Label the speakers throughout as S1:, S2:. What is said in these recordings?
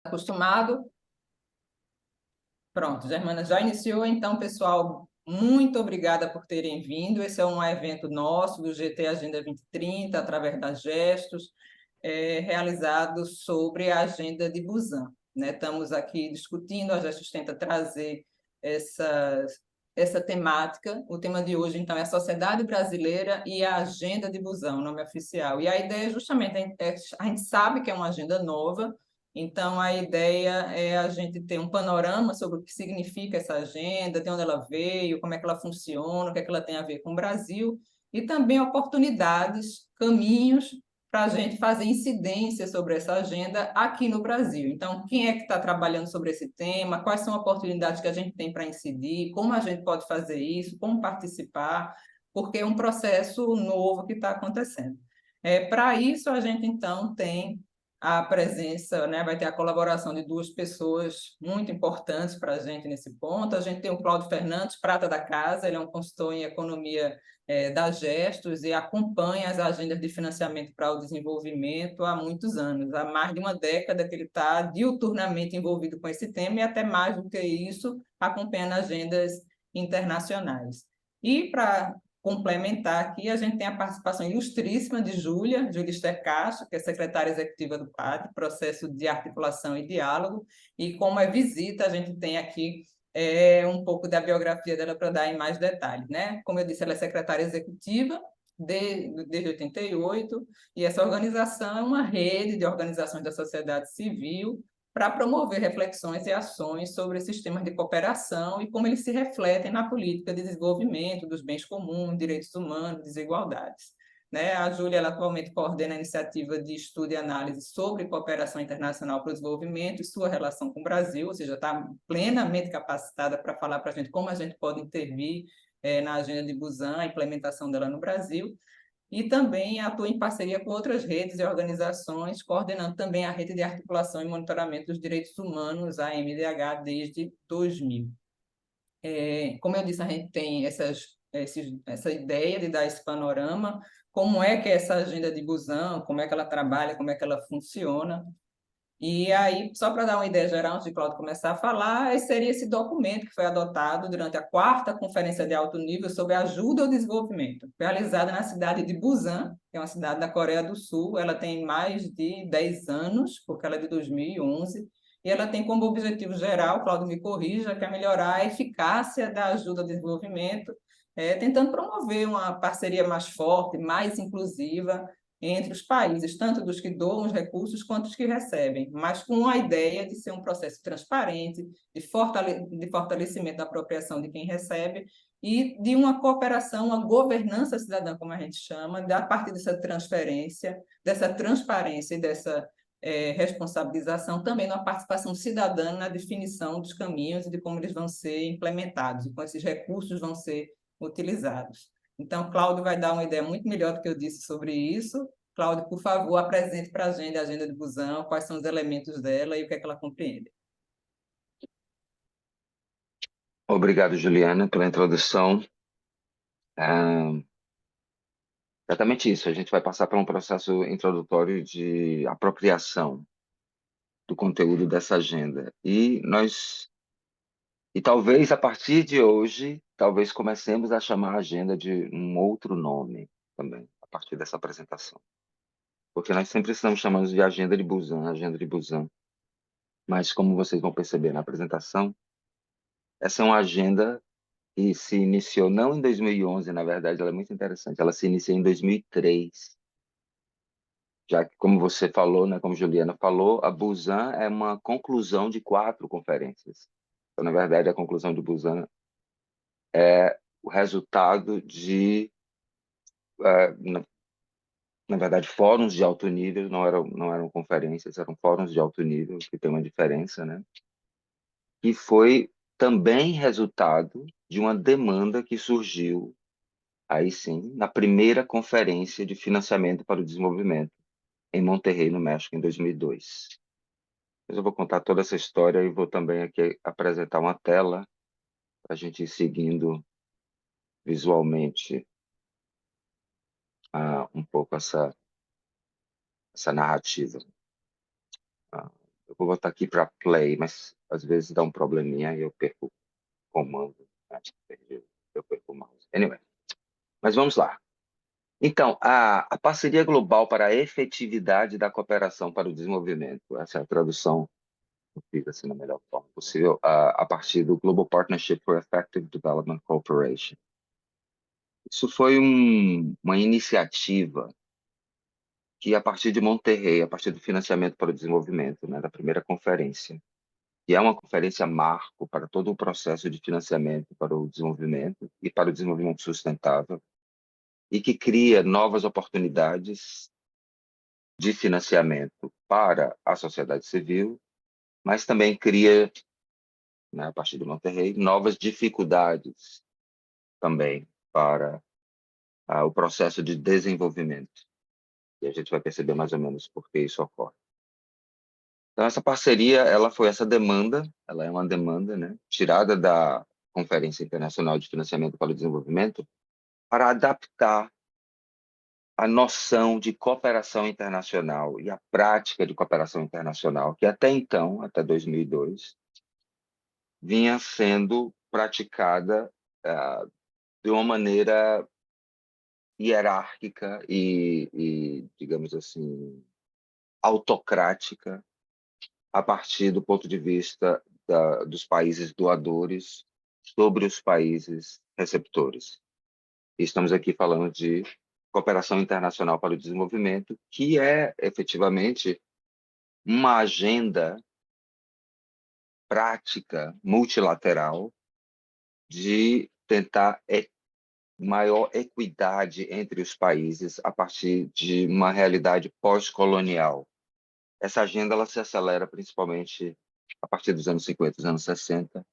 S1: Acostumado? Pronto, Germana já iniciou, então, pessoal, muito obrigada por terem vindo. Esse é um evento nosso do GT Agenda 2030, através da Gestos, realizado sobre a agenda de Busan, né? Estamos aqui discutindo, a Gestos tenta trazer essa, essa temática. O tema de hoje, então, é a Sociedade Brasileira e a Agenda de Busan, o nome oficial. E a ideia, justamente, a gente sabe que é uma agenda nova, então, a ideia é a gente ter um panorama sobre o que significa essa agenda, de onde ela veio, como é que ela funciona, o que é que ela tem a ver com o Brasil, e também oportunidades, caminhos para a gente fazer incidência sobre essa agenda aqui no Brasil. Então, quem é que está trabalhando sobre esse tema, quais são as oportunidades que a gente tem para incidir, como a gente pode fazer isso, como participar, porque é um processo novo que está acontecendo. Para isso, a gente, então, tem a presença, né, vai ter a colaboração de duas pessoas muito importantes para a gente nesse ponto. A gente tem o Cláudio Fernandes, prata da casa, ele é um consultor em economia da Gestos e acompanha as agendas de financiamento para o desenvolvimento há muitos anos, há mais de uma década que ele está diuturnamente envolvido com esse tema e até mais do que isso, acompanhando agendas internacionais. E para complementar aqui, a gente tem a participação ilustríssima de Júlia Ster Castro, que é secretária executiva do PAD, Processo de Articulação e Diálogo, e como é visita, a gente tem aqui um pouco da biografia dela para dar em mais detalhes, né? Como eu disse, ela é secretária executiva desde 88, e essa organização é uma rede de organizações da sociedade civil para promover reflexões e ações sobre sistemas de cooperação e como eles se refletem na política de desenvolvimento dos bens comuns, direitos humanos, desigualdades. Né? A Júlia ela atualmente coordena a iniciativa de estudo e análise sobre cooperação internacional para o desenvolvimento e sua relação com o Brasil, ou seja, está plenamente capacitada para falar para a gente como a gente pode intervir na agenda de Busan, a implementação dela no Brasil, e também atua em parceria com outras redes e organizações, coordenando também a Rede de Articulação e Monitoramento dos Direitos Humanos, a MDH, desde 2000. Como eu disse, a gente tem essa ideia de dar esse panorama, como é que é essa agenda de Busan, como é que ela trabalha, como é que ela funciona. E aí, só para dar uma ideia geral, antes de Cláudio começar a falar, seria esse documento que foi adotado durante a 4ª Conferência de Alto Nível sobre Ajuda ao Desenvolvimento, realizada na cidade de Busan, que é uma cidade da Coreia do Sul. Ela tem mais de 10 anos, porque ela é de 2011, e ela tem como objetivo geral, Cláudio me corrija, que é melhorar a eficácia da ajuda ao desenvolvimento, tentando promover uma parceria mais forte, mais inclusiva, entre os países, tanto dos que doam os recursos quanto os que recebem, mas com a ideia de ser um processo transparente, de fortalecimento da apropriação de quem recebe e de uma cooperação, uma governança cidadã, como a gente chama, a partir dessa transferência, dessa transparência e dessa responsabilização, também na participação cidadã na definição dos caminhos e de como eles vão ser implementados e como esses recursos vão ser utilizados. Então, Cláudio vai dar uma ideia muito melhor do que eu disse sobre isso. Cláudio, por favor, apresente para a agenda de Busan, quais são os elementos dela e o que é que ela compreende.
S2: Obrigado, Juliana, pela introdução. Exatamente isso, a gente vai passar por um processo introdutório de apropriação do conteúdo dessa agenda. E talvez, a partir de hoje, talvez comecemos a chamar a agenda de um outro nome também, a partir dessa apresentação. Porque nós sempre estamos chamando de agenda de Busan. Mas, como vocês vão perceber na apresentação, essa é uma agenda que se iniciou não em 2011, na verdade, ela é muito interessante, ela se inicia em 2003, já que, como você falou, né, como Juliana falou, a Busan é uma conclusão de 4 conferências. Então, na verdade, a conclusão de Busan é o resultado de, na verdade, fóruns de alto nível, não eram conferências, eram fóruns de alto nível, que tem uma diferença, né? E foi também resultado de uma demanda que surgiu, aí sim, na primeira conferência de financiamento para o desenvolvimento, em Monterrey, no México, em 2002. Mas eu vou contar toda essa história e vou também aqui apresentar uma tela para a gente ir seguindo visualmente um pouco essa narrativa. Eu Vou botar aqui para play, mas às vezes dá um probleminha e eu perco o comando. Acho que eu perco o mouse. Anyway, mas vamos lá. Então, a parceria global para a efetividade da cooperação para o desenvolvimento, essa é a tradução que eu fiz assim na melhor forma possível, a partir do Global Partnership for Effective Development Cooperation. Isso foi uma iniciativa que, a partir de Monterrey, a partir do financiamento para o desenvolvimento, né, da primeira conferência, que é uma conferência marco para todo o processo de financiamento para o desenvolvimento e para o desenvolvimento sustentável, e que cria novas oportunidades de financiamento para a sociedade civil, mas também cria, né, a partir de Monterrey, novas dificuldades também para o processo de desenvolvimento. E a gente vai perceber mais ou menos por que isso ocorre. Então, essa parceria, ela é uma demanda, né, tirada da Conferência Internacional de Financiamento para o Desenvolvimento, para adaptar a noção de cooperação internacional e a prática de cooperação internacional, que até então, até 2002, vinha sendo praticada de uma maneira hierárquica e, digamos assim, autocrática, a partir do ponto de vista dos países doadores sobre os países receptores. E estamos aqui falando de cooperação internacional para o desenvolvimento, que é efetivamente uma agenda prática multilateral de tentar maior equidade entre os países a partir de uma realidade pós-colonial. Essa agenda ela se acelera principalmente a partir dos anos 50, dos anos 60,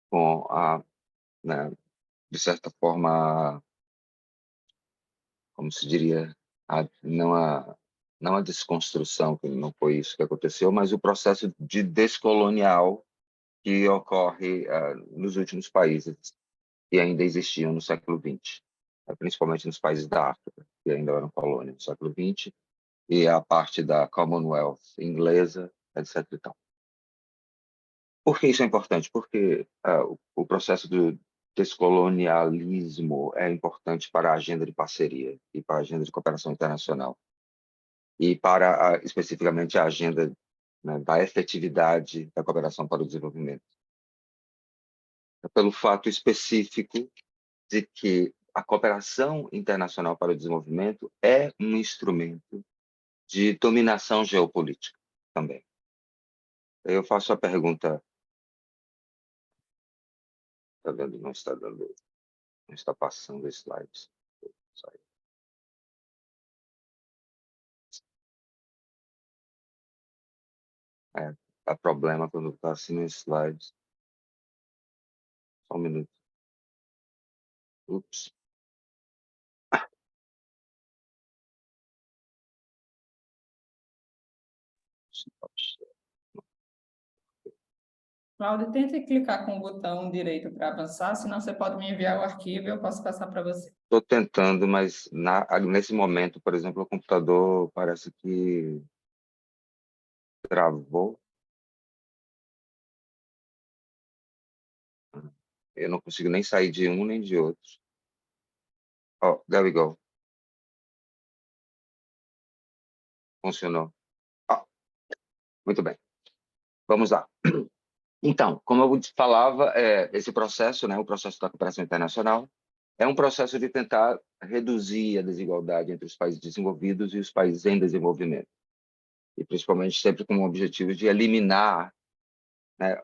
S2: com né, de certa forma, como se diria, não a desconstrução, que não foi isso que aconteceu, mas o processo de descolonial que ocorre nos últimos países que ainda existiam no século XX, principalmente nos países da África, que ainda eram colônias no século XX, e a parte da Commonwealth inglesa, etc. E tal. Por que isso é importante? Porque o processo do descolonialismo é importante para a agenda de parceria e para a agenda de cooperação internacional e para especificamente a agenda, né, da efetividade da cooperação para o desenvolvimento. Pelo fato específico de que a cooperação internacional para o desenvolvimento é um instrumento de dominação geopolítica também. Eu faço a pergunta, está vendo? Não está passando slides. Dá problema quando está assim nos slides. Só um minuto. Ups.
S1: Cláudio, tente clicar com o botão direito para avançar, senão você pode me enviar o arquivo e eu posso passar para você.
S2: Estou tentando, mas nesse momento, por exemplo, o computador parece que travou. Eu não consigo nem sair de um nem de outro. Oh, there we go. Funcionou. Ah, muito bem. Vamos lá. Então, como eu te falava, esse processo, né, o processo da cooperação internacional, é um processo de tentar reduzir a desigualdade entre os países desenvolvidos e os países em desenvolvimento. E principalmente sempre com o objetivo de eliminar, né,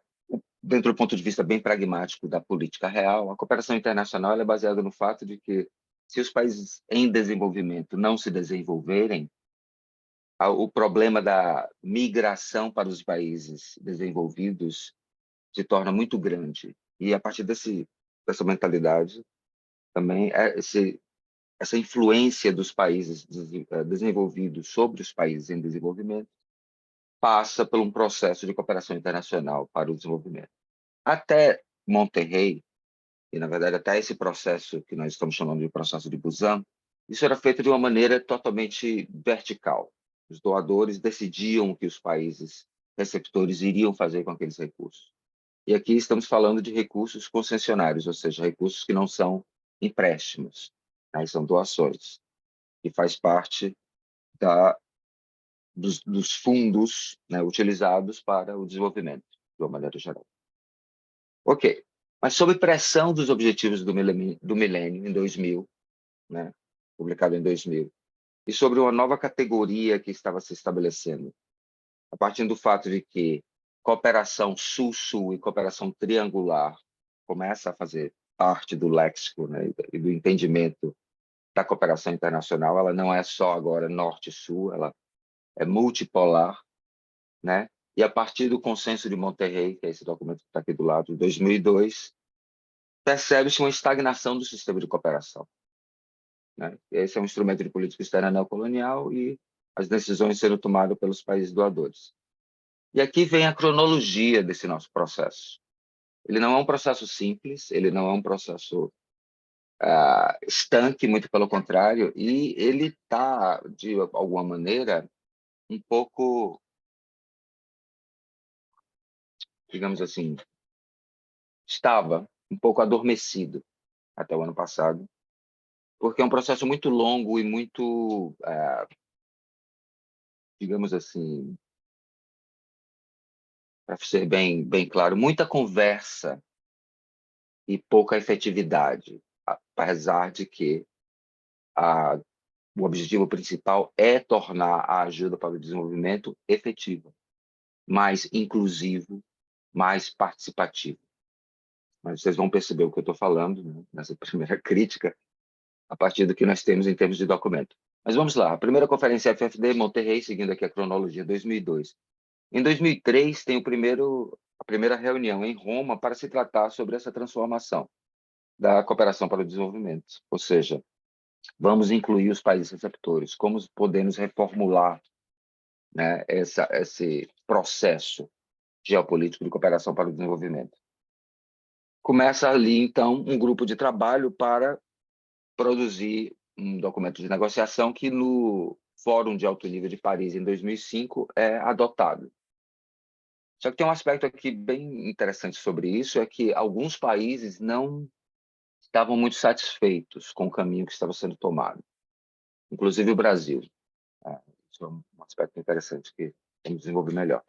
S2: dentro do ponto de vista bem pragmático da política real, a cooperação internacional é baseada no fato de que, se os países em desenvolvimento não se desenvolverem, o problema da migração para os países desenvolvidos se torna muito grande. E a partir dessa mentalidade, também essa influência dos países desenvolvidos sobre os países em desenvolvimento passa por um processo de cooperação internacional para o desenvolvimento. Até Monterrey, e na verdade até esse processo que nós estamos chamando de processo de Busan, isso era feito de uma maneira totalmente vertical. Os doadores decidiam o que os países receptores iriam fazer com aqueles recursos. E aqui estamos falando de recursos concessionários, ou seja, recursos que não são empréstimos, né? São doações, que faz parte dos fundos, né, utilizados para o desenvolvimento, de uma maneira geral. Ok, mas sob pressão dos objetivos do milênio, em 2000, né, publicado em 2000, e sobre uma nova categoria que estava se estabelecendo, a partir do fato de que cooperação sul-sul e cooperação triangular começa a fazer parte do léxico, né, e do entendimento da cooperação internacional. Ela não é só agora norte-sul, ela é multipolar, né? E a partir do Consenso de Monterrey, que é esse documento que está aqui do lado, de 2002, percebe-se uma estagnação do sistema de cooperação, né? Esse é um instrumento de política externa neocolonial e as decisões sendo tomadas pelos países doadores. E aqui vem a cronologia desse nosso processo. Ele não é um processo simples, ele não é um processo estanque, muito pelo contrário, e ele está, de alguma maneira, um pouco, digamos assim, estava um pouco adormecido até o ano passado, porque é um processo muito longo e muito, digamos assim, para ser bem claro, muita conversa e pouca efetividade, apesar de que o objetivo principal é tornar a ajuda para o desenvolvimento efetiva, mais inclusivo, mais participativo. Mas vocês vão perceber o que eu estou falando, né, nessa primeira crítica, a partir do que nós temos em termos de documento. Mas vamos lá. A primeira conferência FFD, Monterrey, seguindo aqui a cronologia, 2002. Em 2003, tem a primeira reunião em Roma para se tratar sobre essa transformação da cooperação para o desenvolvimento. Ou seja, vamos incluir os países receptores, como podemos reformular, né, esse processo geopolítico de cooperação para o desenvolvimento. Começa ali, então, um grupo de trabalho para produzir um documento de negociação que no Fórum de Alto Nível de Paris, em 2005, é adotado. Só que tem um aspecto aqui bem interessante sobre isso, é que alguns países não estavam muito satisfeitos com o caminho que estava sendo tomado, inclusive o Brasil. Isso é um aspecto interessante que vamos desenvolver melhor.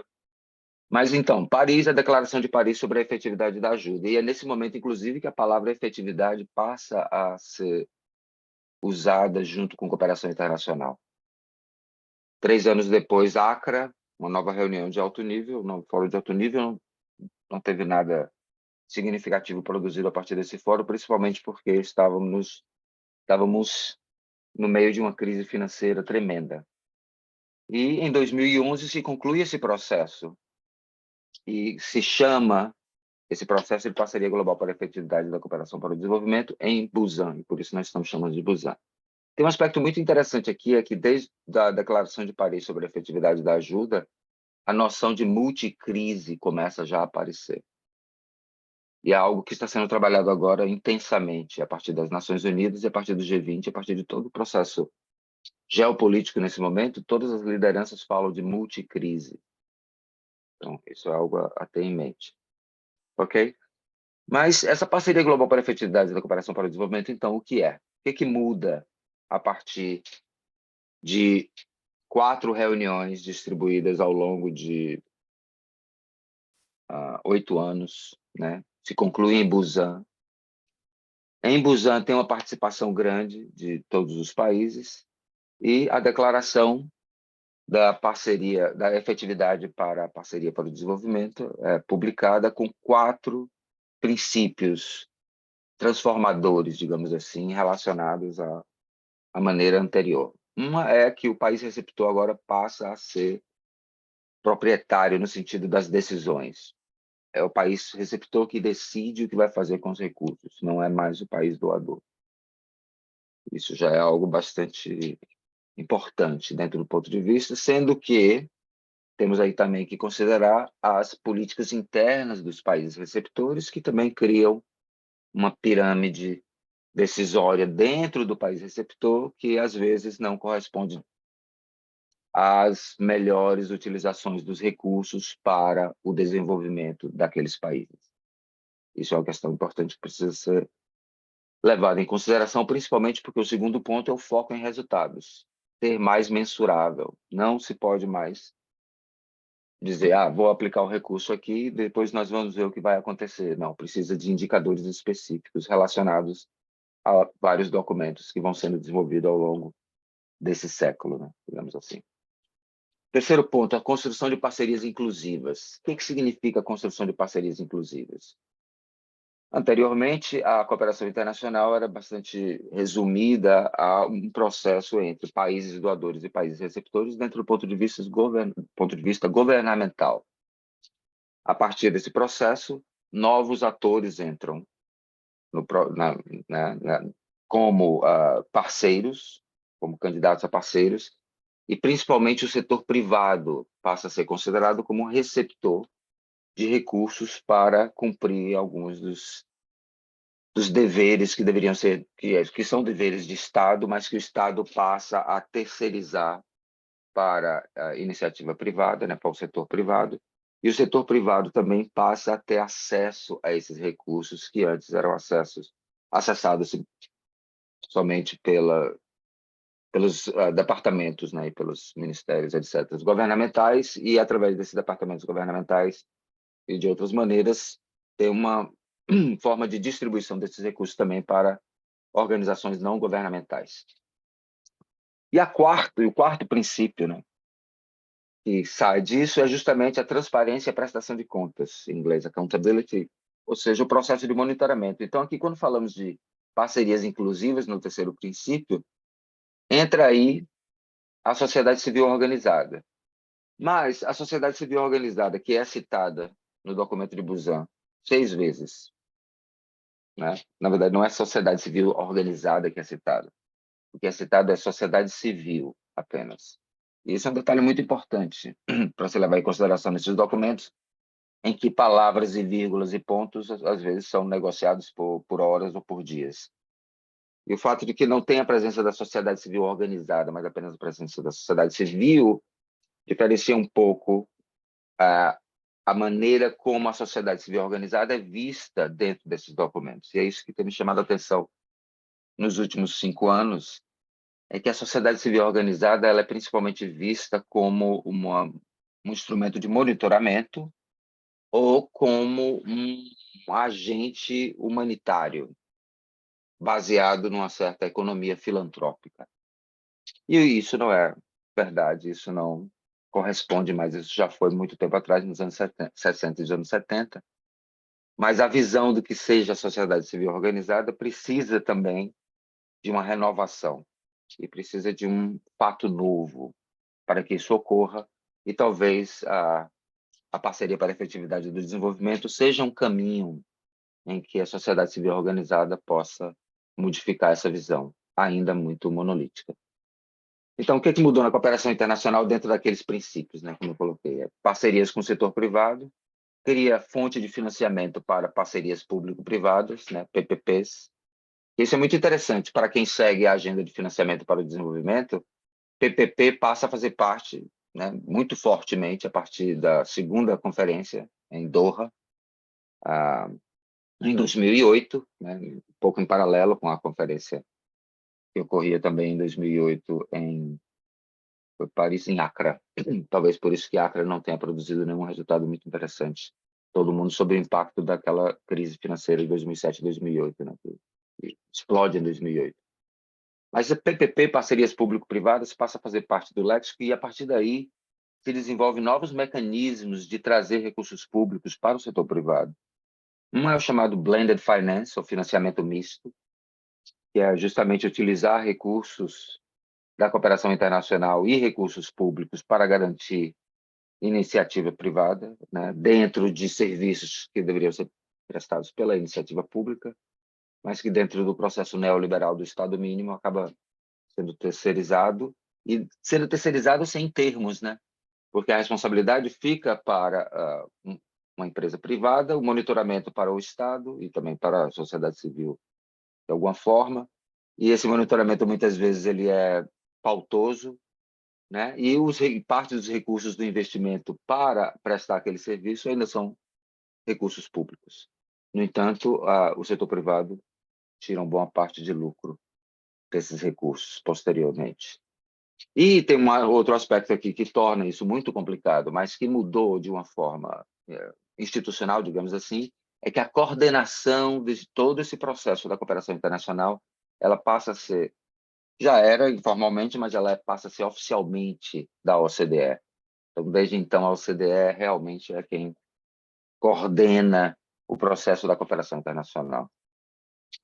S2: Mas, então, Paris, a Declaração de Paris sobre a efetividade da ajuda. E é nesse momento, inclusive, que a palavra efetividade passa a ser usada junto com cooperação internacional. 3 anos depois, Acra, uma nova reunião de alto nível, no fórum de alto nível, não teve nada significativo produzido a partir desse fórum, principalmente porque estávamos no meio de uma crise financeira tremenda. E, em 2011, se conclui esse processo e se chama esse processo de parceria global para a efetividade da cooperação para o desenvolvimento em Busan, e por isso nós estamos chamando de Busan. Tem um aspecto muito interessante aqui, é que desde a Declaração de Paris sobre a efetividade da ajuda, a noção de multicrise começa já a aparecer. E é algo que está sendo trabalhado agora intensamente, a partir das Nações Unidas e a partir do G20, a partir de todo o processo geopolítico nesse momento, todas as lideranças falam de multicrise. Então, isso é algo a ter em mente. Ok? Mas essa parceria global para a efetividade da cooperação para o desenvolvimento, então, o que é? O que muda a partir de 4 reuniões distribuídas ao longo de 8 anos, né? Se conclui em Busan. Em Busan tem uma participação grande de todos os países e a declaração da parceria, da efetividade para a parceria para o desenvolvimento é publicada com 4 princípios transformadores, digamos assim, relacionados à maneira anterior. Uma é que o país receptor agora passa a ser proprietário no sentido das decisões. É o país receptor que decide o que vai fazer com os recursos, não é mais o país doador. Isso já é algo bastante importante dentro do ponto de vista, sendo que temos aí também que considerar as políticas internas dos países receptores, que também criam uma pirâmide decisória dentro do país receptor, que às vezes não corresponde as melhores utilizações dos recursos para o desenvolvimento daqueles países. Isso é uma questão importante que precisa ser levada em consideração, principalmente porque o segundo ponto é o foco em resultados. Ser mais mensurável. Não se pode mais dizer, vou aplicar o recurso aqui, depois nós vamos ver o que vai acontecer. Não, precisa de indicadores específicos relacionados a vários documentos que vão sendo desenvolvidos ao longo desse século, né, digamos assim. Terceiro ponto, a construção de parcerias inclusivas. O que significa a construção de parcerias inclusivas? Anteriormente, a cooperação internacional era bastante resumida a um processo entre países doadores e países receptores dentro do ponto de vista governamental. A partir desse processo, novos atores entram como parceiros, como candidatos a parceiros, e principalmente o setor privado passa a ser considerado como um receptor de recursos para cumprir alguns dos deveres que deveriam ser, que são deveres de Estado, mas que o Estado passa a terceirizar para a iniciativa privada, né, para o setor privado, e o setor privado também passa a ter acesso a esses recursos que antes eram acessados somente pelos departamentos, né, e pelos ministérios, etc., governamentais, e através desses departamentos governamentais e de outras maneiras, ter uma forma de distribuição desses recursos também para organizações não governamentais. E o quarto princípio, né, que sai disso é justamente a transparência e a prestação de contas, em inglês, accountability, ou seja, o processo de monitoramento. Então, aqui, quando falamos de parcerias inclusivas, no terceiro princípio, entra aí a sociedade civil organizada. Mas a sociedade civil organizada, que é citada no documento de Busan 6 vezes, né? Na verdade, não é sociedade civil organizada que é citada. O que é citado é sociedade civil apenas. E isso é um detalhe muito importante para se levar em consideração nesses documentos, em que palavras e vírgulas e pontos, às vezes, são negociados por horas ou por dias. E o fato de que não tem a presença da sociedade civil organizada, mas apenas a presença da sociedade civil, diferencia um pouco a maneira como a sociedade civil organizada é vista dentro desses documentos. E é isso que tem me chamado a atenção nos últimos 5 anos, é que a sociedade civil organizada ela é principalmente vista como um instrumento de monitoramento ou como um agente humanitário, baseado numa certa economia filantrópica. E isso não é verdade, isso não corresponde mais, isso já foi muito tempo atrás, nos anos 60 e anos 70, mas a visão do que seja a sociedade civil organizada precisa também de uma renovação e precisa de um fato novo para que isso ocorra, e talvez a parceria para a efetividade do desenvolvimento seja um caminho em que a sociedade civil organizada possa modificar essa visão, ainda muito monolítica. Então, o que mudou na cooperação internacional dentro daqueles princípios, né, como eu coloquei? Parcerias com o setor privado, cria fonte de financiamento para parcerias público-privadas, né, PPPs. Isso é muito interessante para quem segue a agenda de financiamento para o desenvolvimento. PPP passa a fazer parte, né, muito fortemente a partir da segunda conferência em Doha, em 2008, né, um pouco em paralelo com a conferência que ocorria também em 2008 em Paris, em Accra. Talvez por isso que Accra não tenha produzido nenhum resultado muito interessante. Todo mundo sob o impacto daquela crise financeira de 2007 e 2008, né, que explode em 2008. Mas a PPP, parcerias público-privadas, passa a fazer parte do léxico e, a partir daí, se desenvolve novos mecanismos de trazer recursos públicos para o setor privado. Um é o chamado blended finance, ou financiamento misto, que é justamente utilizar recursos da cooperação internacional e recursos públicos para garantir iniciativa privada, né, dentro de serviços que deveriam ser prestados pela iniciativa pública, mas que dentro do processo neoliberal do Estado mínimo acaba sendo terceirizado, e sendo terceirizado sem termos, né? Porque a responsabilidade fica para uma empresa privada, o monitoramento para o Estado e também para a sociedade civil, de alguma forma, e esse monitoramento muitas vezes ele é pautoso, né? E parte dos recursos do investimento para prestar aquele serviço ainda são recursos públicos. No entanto, o setor privado tira uma boa parte de lucro desses recursos posteriormente. E tem outro aspecto aqui que torna isso muito complicado, mas que mudou de uma forma institucional, digamos assim, é que a coordenação de todo esse processo da cooperação internacional, ela passa a ser, já era informalmente, mas ela passa a ser oficialmente da OCDE. Então, desde então, a OCDE realmente é quem coordena o processo da cooperação internacional.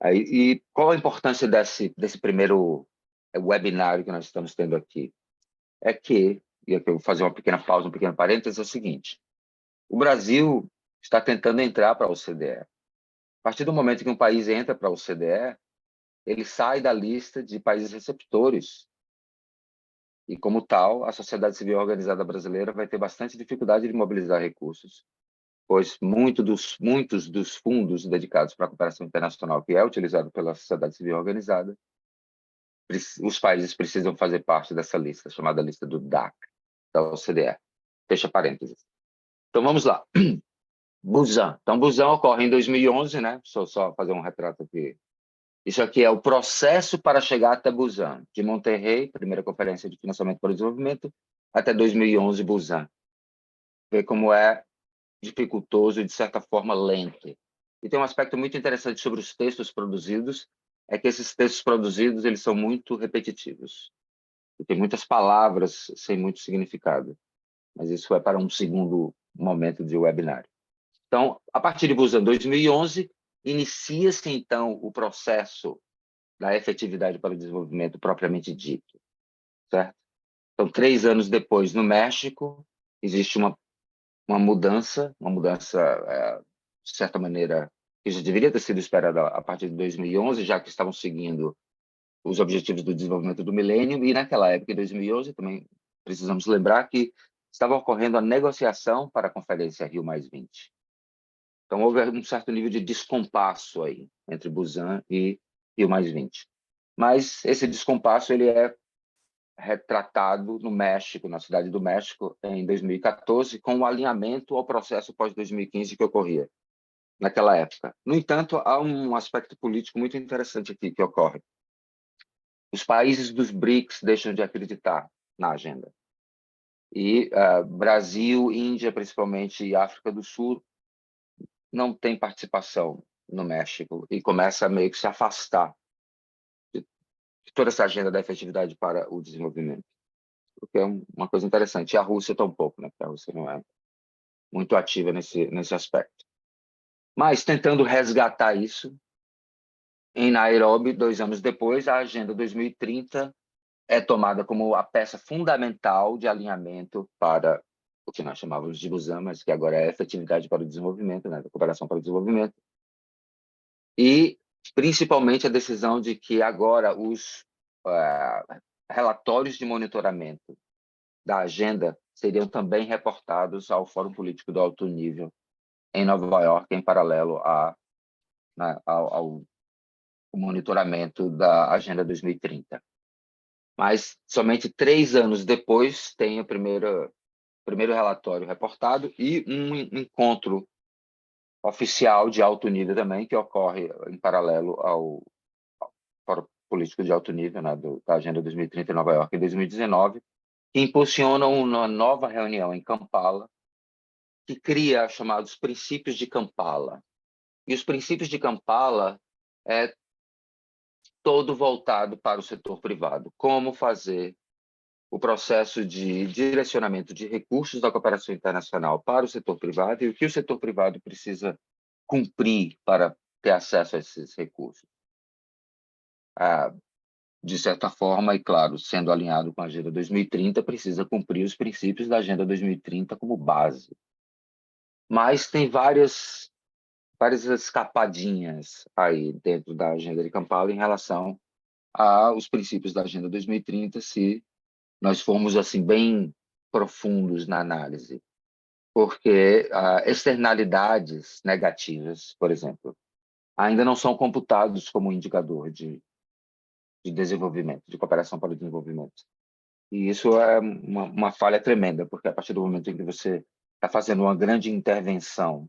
S2: E qual a importância desse primeiro webinário que nós estamos tendo aqui? É que, e aqui eu vou fazer uma pequena pausa, um pequeno parênteses, é o seguinte: o Brasil está tentando entrar para a OCDE. A partir do momento que um país entra para a OCDE, ele sai da lista de países receptores. E, como tal, a sociedade civil organizada brasileira vai ter bastante dificuldade de mobilizar recursos, pois muitos dos fundos dedicados para a cooperação internacional que é utilizado pela sociedade civil organizada, os países precisam fazer parte dessa lista, chamada lista do DAC, da OCDE. Fecha parênteses. Então, vamos lá. Busan. Então, Busan ocorre em 2011, né? Só fazer um retrato aqui. Isso aqui é o processo para chegar até Busan, de Monterrey, primeira conferência de financiamento para o desenvolvimento, até 2011, Busan. Vê como é dificultoso e, de certa forma, lento. E tem um aspecto muito interessante sobre os textos produzidos, é que esses textos produzidos eles são muito repetitivos. E tem muitas palavras sem muito significado. Mas isso é para um segundo momento de webinário. Então, a partir de Busan 2011, inicia-se, então, o processo da efetividade para o desenvolvimento propriamente dito, certo? Então, 3 anos depois, no México, existe uma mudança, de certa maneira, que já deveria ter sido esperada a partir de 2011, já que estavam seguindo os objetivos do desenvolvimento do milênio, e naquela época, em 2011, também precisamos lembrar que estava ocorrendo a negociação para a Conferência Rio+20. Então, houve um certo nível de descompasso aí entre Busan e Rio+20. Mas esse descompasso ele é retratado no México, na cidade do México, em 2014, com o alinhamento ao processo pós-2015 que ocorria naquela época. No entanto, há um aspecto político muito interessante aqui que ocorre. Os países dos BRICS deixam de acreditar na agenda. E Brasil, Índia, principalmente, e África do Sul não têm participação no México e começa a meio que se afastar de toda essa agenda da efetividade para o desenvolvimento, o que é uma coisa interessante. E a Rússia tampouco, né? Porque a Rússia não é muito ativa nesse aspecto. Mas, tentando resgatar isso, em Nairobi, 2 anos depois, a Agenda 2030 é tomada como a peça fundamental de alinhamento para o que nós chamávamos de Busan, mas que agora é efetividade para o desenvolvimento, né? Da cooperação para o desenvolvimento. E, principalmente, a decisão de que agora os relatórios de monitoramento da agenda seriam também reportados ao Fórum Político do Alto Nível em Nova York, em paralelo ao monitoramento da Agenda 2030. Mas somente 3 anos depois tem o primeiro relatório reportado e um encontro oficial de alto nível também, que ocorre em paralelo ao Fórum Político de Alto Nível, né, da Agenda 2030 em Nova York, em 2019, que impulsiona uma nova reunião em Kampala, que cria chamados princípios de Kampala. E os princípios de Kampala é todo voltado para o setor privado. Como fazer o processo de direcionamento de recursos da cooperação internacional para o setor privado e o que o setor privado precisa cumprir para ter acesso a esses recursos. De certa forma, e claro, sendo alinhado com a Agenda 2030, precisa cumprir os princípios da Agenda 2030 como base. Mas tem várias escapadinhas aí dentro da Agenda de Kampala em relação aos princípios da Agenda 2030, se nós formos assim bem profundos na análise. Porque externalidades negativas, por exemplo, ainda não são computados como indicador de desenvolvimento, de cooperação para o desenvolvimento. E isso é uma falha tremenda, porque a partir do momento em que você está fazendo uma grande intervenção,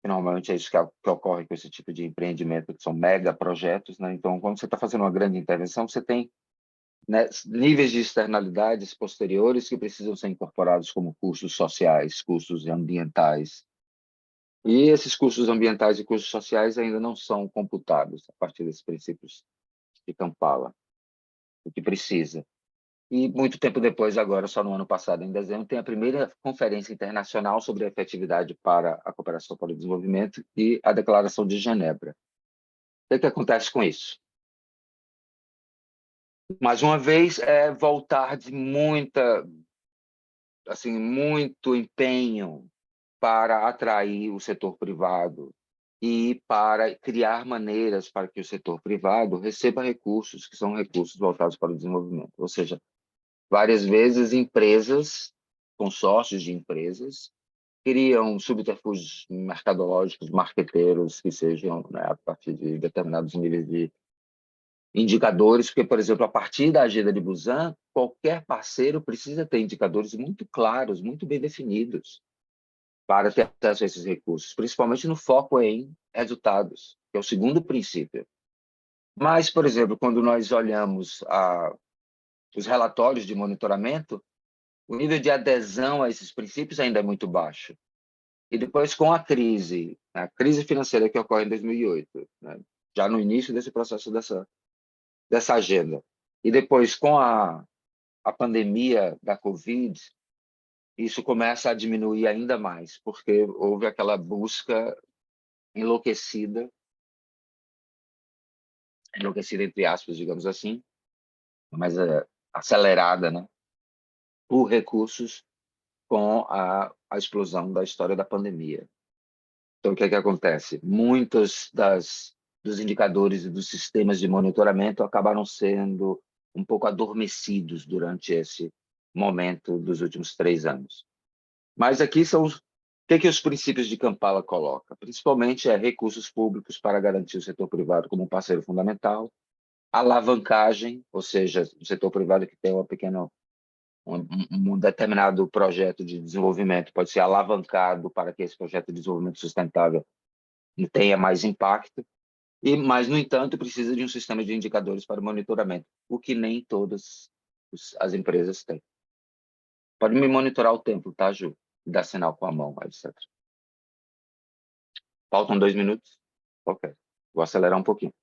S2: que normalmente é isso que ocorre com esse tipo de empreendimento, que são mega projetos, né? Então, quando você está fazendo uma grande intervenção, você tem, né, níveis de externalidades posteriores que precisam ser incorporados, como custos sociais, custos ambientais. E esses custos ambientais e custos sociais ainda não são computados a partir desses princípios de Kampala, o que precisa. E muito tempo depois, agora, só no ano passado, em dezembro, tem a primeira conferência internacional sobre a efetividade para a cooperação para o desenvolvimento e a Declaração de Genebra. O que acontece com isso? Mais uma vez, é voltar de muito empenho para atrair o setor privado e para criar maneiras para que o setor privado receba recursos que são recursos voltados para o desenvolvimento. Ou seja, várias vezes empresas, consórcios de empresas, criam subterfúgios mercadológicos, marqueteiros, que sejam, né, a partir de determinados níveis de indicadores, porque, por exemplo, a partir da agenda de Busan, qualquer parceiro precisa ter indicadores muito claros, muito bem definidos, para ter acesso a esses recursos, principalmente no foco em resultados, que é o segundo princípio. Mas, por exemplo, quando nós olhamos os relatórios de monitoramento, o nível de adesão a esses princípios ainda é muito baixo. E depois, com a crise financeira que ocorre em 2008, né, já no início desse processo dessa agenda, e depois com a pandemia da Covid, isso começa a diminuir ainda mais, porque houve aquela busca enlouquecida entre aspas, digamos assim, mas acelerada, né, por recursos com a explosão da história da pandemia. Então, o que acontece? Muitos dos indicadores e dos sistemas de monitoramento acabaram sendo um pouco adormecidos durante esse momento dos últimos 3 anos. Mas aqui são o que os princípios de Kampala colocam? Principalmente recursos públicos para garantir o setor privado como um parceiro fundamental, alavancagem, ou seja, o setor privado que tem um determinado projeto de desenvolvimento pode ser alavancado para que esse projeto de desenvolvimento sustentável tenha mais impacto, mas, no entanto, precisa de um sistema de indicadores para monitoramento, o que nem todas as empresas têm. Pode me monitorar o tempo, tá, Ju? Dar sinal com a mão, etc. Faltam 2 minutos? Ok. Vou acelerar um pouquinho.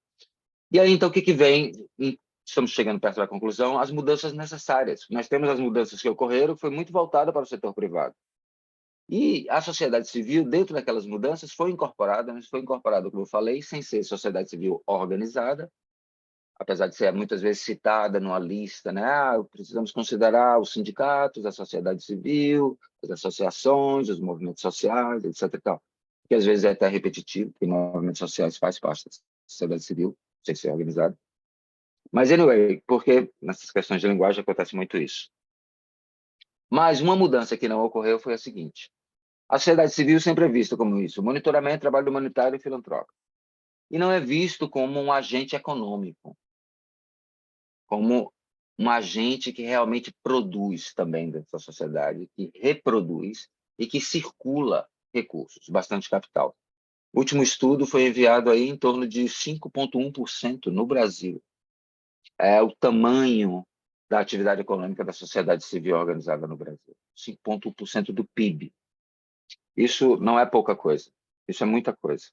S2: E aí, então, o que vem? Estamos chegando perto da conclusão, as mudanças necessárias. Nós temos as mudanças que ocorreram, que foi muito voltada para o setor privado. E a sociedade civil, dentro daquelas mudanças, foi incorporada, mas foi incorporada, como eu falei, sem ser sociedade civil organizada, apesar de ser muitas vezes citada numa lista, né? Precisamos considerar os sindicatos, a sociedade civil, as associações, os movimentos sociais, etc. E tal. Que às vezes é até repetitivo, porque movimentos sociais faz parte da sociedade civil, sem ser organizada. Mas, anyway, porque nessas questões de linguagem acontece muito isso. Mas uma mudança que não ocorreu foi a seguinte: a sociedade civil sempre é vista como isso, monitoramento, trabalho humanitário e filantrópico. E não é visto como um agente econômico, como um agente que realmente produz também dentro da sociedade, que reproduz e que circula recursos, bastante capital. O último estudo foi enviado aí em torno de 5,1% no Brasil. É o tamanho da atividade econômica da sociedade civil organizada no Brasil. 5,1% do PIB. Isso não é pouca coisa, isso é muita coisa.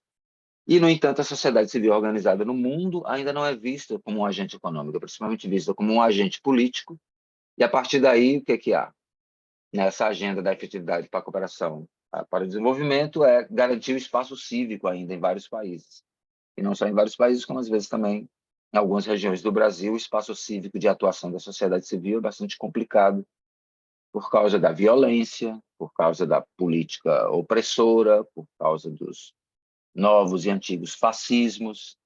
S2: E, no entanto, a sociedade civil organizada no mundo ainda não é vista como um agente econômico, é principalmente vista como um agente político. E, a partir daí, o que há? Nessa agenda da efetividade para a cooperação para o desenvolvimento é garantir o espaço cívico ainda em vários países. E não só em vários países, como às vezes também em algumas regiões do Brasil, o espaço cívico de atuação da sociedade civil é bastante complicado por causa da violência, por causa da política opressora, por causa dos novos e antigos fascismos.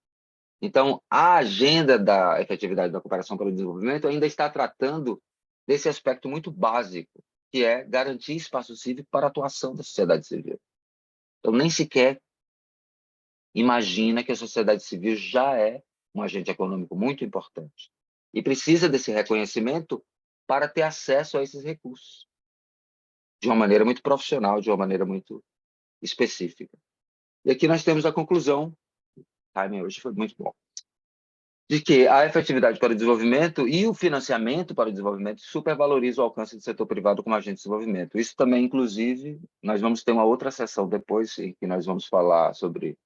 S2: Então, a agenda da efetividade da cooperação para o desenvolvimento ainda está tratando desse aspecto muito básico, que é garantir espaço cívico para a atuação da sociedade civil. Então, nem sequer imagina que a sociedade civil já é um agente econômico muito importante e precisa desse reconhecimento para ter acesso a esses recursos, de uma maneira muito profissional, de uma maneira muito específica. E aqui nós temos a conclusão, o timing hoje foi muito bom, de que a efetividade para o desenvolvimento e o financiamento para o desenvolvimento supervalorizam o alcance do setor privado como agente de desenvolvimento. Isso também, inclusive, nós vamos ter uma outra sessão depois, em que nós vamos falar sobre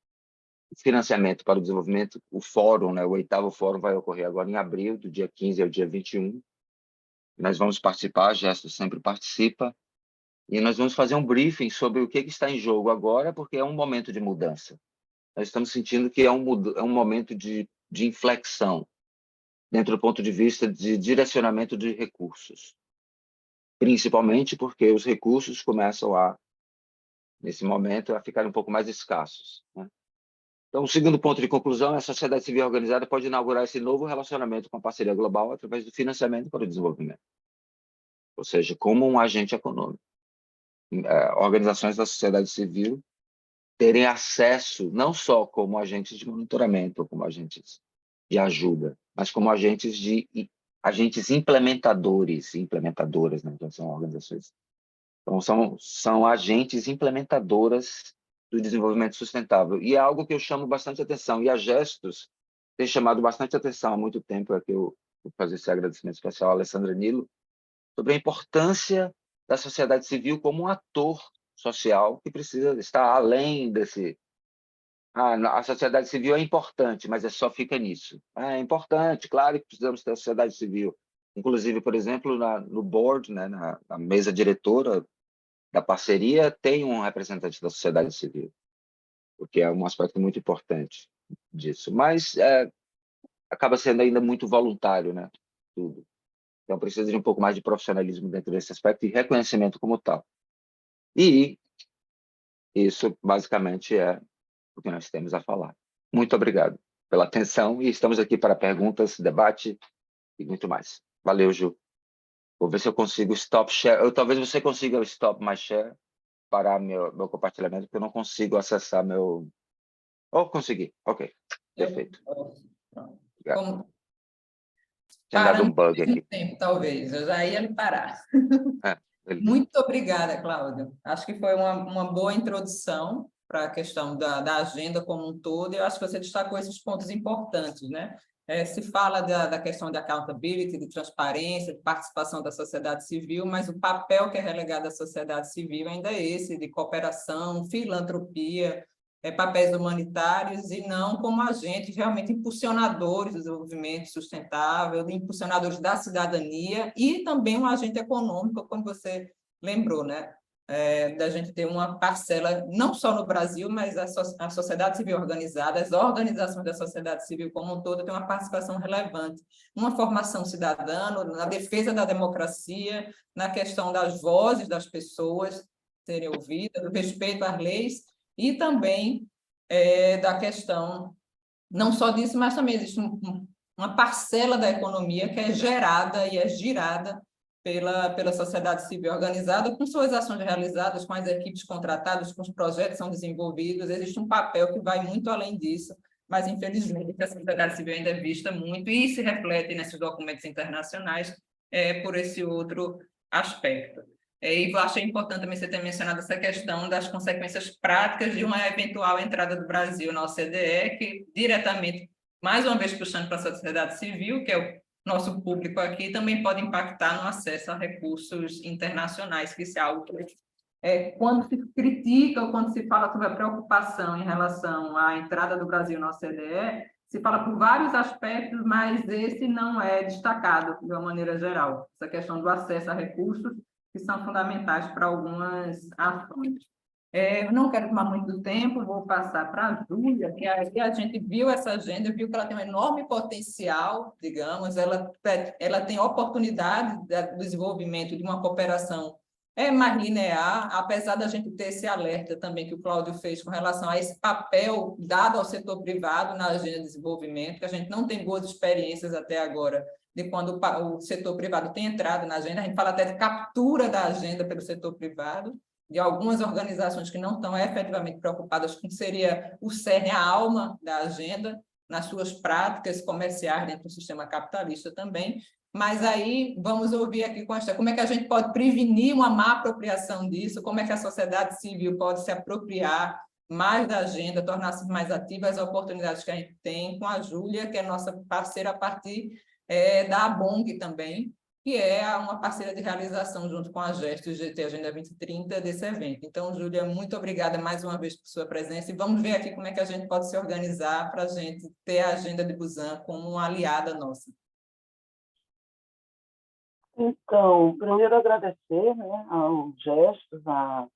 S2: financiamento para o desenvolvimento. O fórum, né, o 8º fórum vai ocorrer agora em abril, do dia 15 ao dia 21. Nós vamos participar, a Gestos sempre participa, e nós vamos fazer um briefing sobre o que está em jogo agora, porque é um momento de mudança. Nós estamos sentindo que é um momento de inflexão, dentro do ponto de vista de direcionamento de recursos. Principalmente porque os recursos começam nesse momento, a ficar um pouco mais escassos, né? Então, o segundo ponto de conclusão é a sociedade civil organizada pode inaugurar esse novo relacionamento com a parceria global através do financiamento para o desenvolvimento, ou seja, como um agente econômico. Organizações da sociedade civil terem acesso não só como agentes de monitoramento, ou como agentes de ajuda, mas como agentes implementadores e implementadoras, né? Então, são organizações. Então, são agentes implementadoras do desenvolvimento sustentável. E é algo que eu chamo bastante atenção. E a Gestos tem chamado bastante atenção há muito tempo, é que eu vou fazer esse agradecimento especial à Alessandra Nilo, sobre a importância da sociedade civil como um ator social que precisa estar além desse... a sociedade civil é importante, mas só fica nisso. É importante, claro que precisamos ter a sociedade civil. Inclusive, por exemplo, no board, né, na mesa diretora da parceria, tem um representante da sociedade civil, o que é um aspecto muito importante disso. Mas acaba sendo ainda muito voluntário, né, tudo. Então, precisa de um pouco mais de profissionalismo dentro desse aspecto e reconhecimento como tal. E isso, basicamente, é o que nós temos a falar. Muito obrigado pela atenção e estamos aqui para perguntas, debate e muito mais. Valeu, Ju. Vou ver se eu consigo stop share. Talvez você consiga o stop my share, parar meu compartilhamento, porque eu não consigo acessar meu... Oh, consegui. Ok. Perfeito. Obrigado.
S1: Como
S2: Tinha dado um
S1: parando ao
S2: bug
S1: mesmo
S2: aqui.
S1: tempo, talvez, eu já ia lhe parar.
S2: Beleza.
S1: Muito obrigada, Cláudia. Acho que foi uma boa introdução para a questão da agenda como um todo, e eu acho que você destacou esses pontos importantes, né? Se fala da questão de accountability, de transparência, de participação da sociedade civil, mas o papel que é relegado à sociedade civil ainda é esse, de cooperação, filantropia, papéis humanitários, e não como agentes realmente impulsionadores do desenvolvimento sustentável, impulsionadores da cidadania e também um agente econômico, como você lembrou, né? Da gente ter uma parcela, não só no Brasil, mas a sociedade civil organizada, as organizações da sociedade civil como um todo, têm uma participação relevante, uma formação cidadã, na defesa da democracia, na questão das vozes das pessoas serem ouvidas, do respeito às leis, e também da questão, não só disso, mas também existe uma parcela da economia que é gerada e é girada pela sociedade civil organizada, com suas ações realizadas, com as equipes contratadas, com os projetos que são desenvolvidos. Existe um papel que vai muito além disso, mas, infelizmente, a sociedade civil ainda é vista muito e se reflete nesses documentos internacionais por esse outro aspecto. E eu achei importante também você ter mencionado essa questão das consequências práticas de uma eventual entrada do Brasil na OCDE, que diretamente, mais uma vez puxando para a sociedade civil, que é o nosso público aqui, também pode impactar no acesso a recursos internacionais, que isso é algo que, quando se critica ou quando se fala sobre a preocupação em relação à entrada do Brasil na OCDE, se fala por vários aspectos, mas esse não é destacado de uma maneira geral, essa questão do acesso a recursos que são fundamentais para algumas ações. Eu não quero tomar muito tempo, vou passar para a Júlia, que aí a gente viu essa agenda, viu que ela tem um enorme potencial, digamos, ela tem oportunidade do desenvolvimento de uma cooperação mais linear, apesar da gente ter esse alerta também que o Cláudio fez com relação a esse papel dado ao setor privado na agenda de desenvolvimento, que a gente não tem boas experiências até agora de quando o setor privado tem entrado na agenda. A gente fala até de captura da agenda pelo setor privado, de algumas organizações que não estão efetivamente preocupadas com o que seria o cerne, a alma da agenda, nas suas práticas comerciais dentro do sistema capitalista também. Mas aí vamos ouvir aqui como é que a gente pode prevenir uma má apropriação disso, como é que a sociedade civil pode se apropriar mais da agenda, tornar-se mais ativa, as oportunidades que a gente tem com a Júlia, que é nossa parceira a partir da ABONG também, que é uma parceira de realização junto com a Gestos GT Agenda 2030 desse evento. Então, Júlia, muito obrigada mais uma vez por sua presença e vamos ver aqui como é que a gente pode se organizar para a gente ter a Agenda de Busan como uma aliada nossa.
S3: Então, primeiro agradecer, né, ao Gestos, à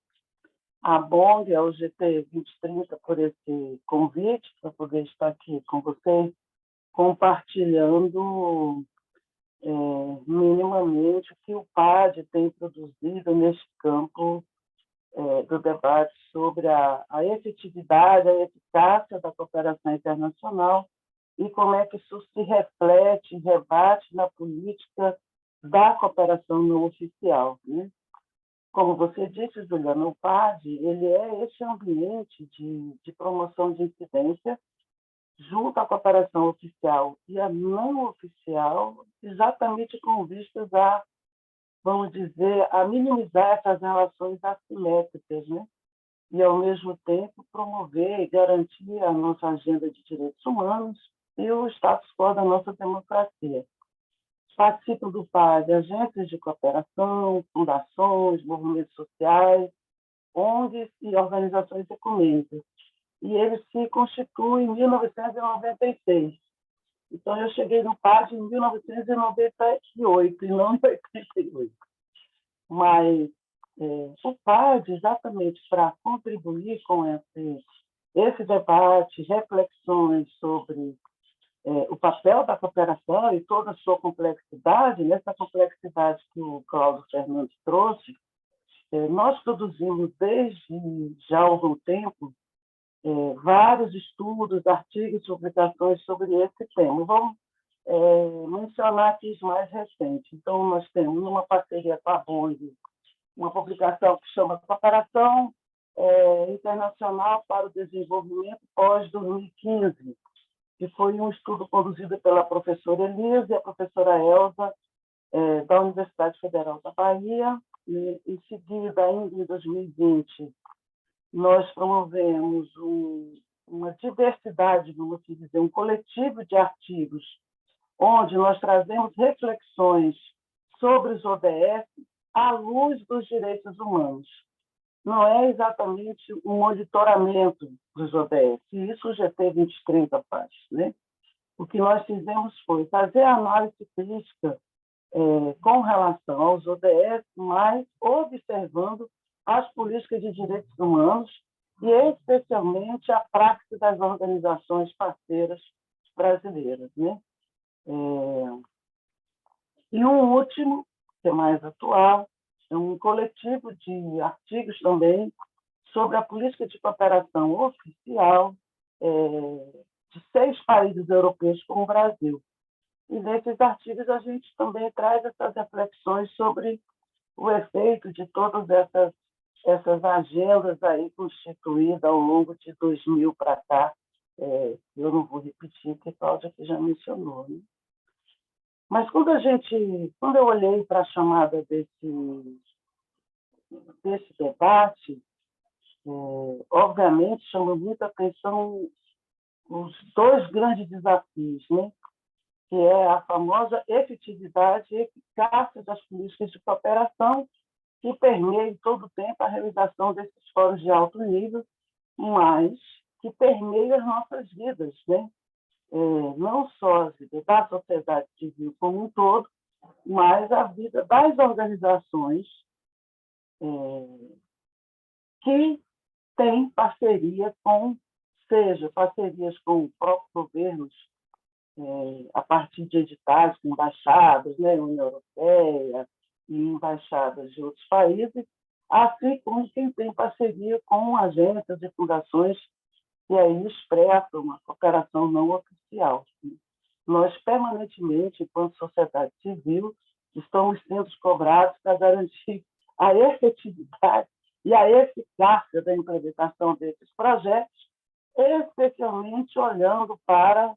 S3: BONG, ao GT 2030 por esse convite, para poder estar aqui com vocês, compartilhando minimamente o que o PAD tem produzido neste campo do debate sobre a efetividade, a eficácia da cooperação internacional e como é que isso se reflete e rebate na política da cooperação não oficial, né? Como você disse, Juliana, o PAD ele é esse ambiente de promoção de incidência junto à cooperação oficial e a não oficial, exatamente com vistas a, vamos dizer, a minimizar essas relações assimétricas, né? E, ao mesmo tempo, promover e garantir a nossa agenda de direitos humanos e o status quo da nossa democracia. Participam do PAD agências de cooperação, fundações, movimentos sociais, ONGs e organizações ecumênicas. E ele se constitui em 1996. Então, eu cheguei no PAD em 1998, e não em 88. Mas o PAD, exatamente para contribuir com esse debate, reflexões sobre o papel da cooperação e toda a sua complexidade, nessa complexidade que o Cláudio Fernandes trouxe, nós produzimos desde já algum tempo vários estudos, artigos, publicações sobre esse tema. Vamos mencionar aqui os mais recentes. Então, nós temos uma parceria com a BONG, uma publicação que chama Cooperação Internacional para o Desenvolvimento pós-2015, que foi um estudo conduzido pela professora Elisa e a professora Elza, da Universidade Federal da Bahia. E, em seguida, ainda em 2020, nós promovemos uma diversidade, vamos dizer, um coletivo de artigos, onde nós trazemos reflexões sobre os ODS à luz dos direitos humanos. Não é exatamente um monitoramento dos ODS, e isso o GT 2030 faz, né? O que nós fizemos foi fazer a análise crítica com relação aos ODS, mas observando as políticas de direitos humanos e, especialmente, a prática das organizações parceiras brasileiras, né? E um último, que é mais atual, é um coletivo de artigos também sobre a política de cooperação oficial de 6 países europeus com o Brasil. E nesses artigos a gente também traz essas reflexões sobre o efeito de todas essas agendas aí constituídas ao longo de 2000 para cá. Eu não vou repetir, porque a Cláudia aqui já mencionou, né? Mas quando eu olhei para a chamada desse debate, obviamente chamou muita atenção os 2 grandes desafios, né? Que é a famosa efetividade e eficácia das políticas de cooperação, que permeia todo o tempo a realização desses fóruns de alto nível, mas que permeia as nossas vidas, né? Não só a vida da sociedade civil como um todo, mas a vida das organizações que têm parceria seja parcerias com próprios governos, a partir de editais com embaixadas, né, União Europeia e embaixadas de outros países, assim como quem tem parceria com agências e fundações que aí expressam uma cooperação não oficial. Nós, permanentemente, enquanto sociedade civil, estamos sendo cobrados para garantir a efetividade e a eficácia da implementação desses projetos, especialmente olhando para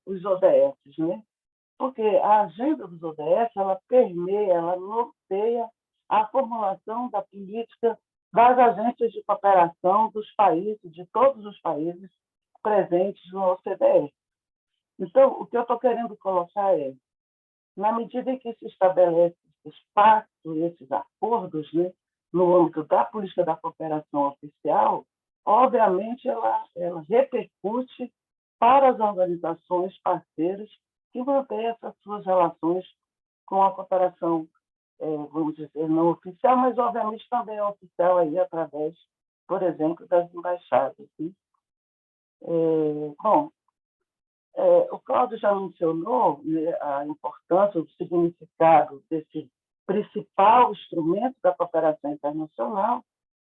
S3: os ODS, né? porque a agenda dos ODS ela permeia, ela norteia a formulação da política das agências de cooperação dos países, de todos os países presentes no OCDE. Então, o que eu estou querendo colocar é, na medida em que se estabelece esses pactos, esses acordos, né, no âmbito da política da cooperação oficial, obviamente ela repercute para as organizações parceiras que mantêm essas suas relações com a cooperação, vamos dizer, não oficial, mas obviamente também é oficial aí através, por exemplo, das embaixadas. Né? Bom, o Cláudio já mencionou, né, a importância, o significado desse principal instrumento da cooperação internacional,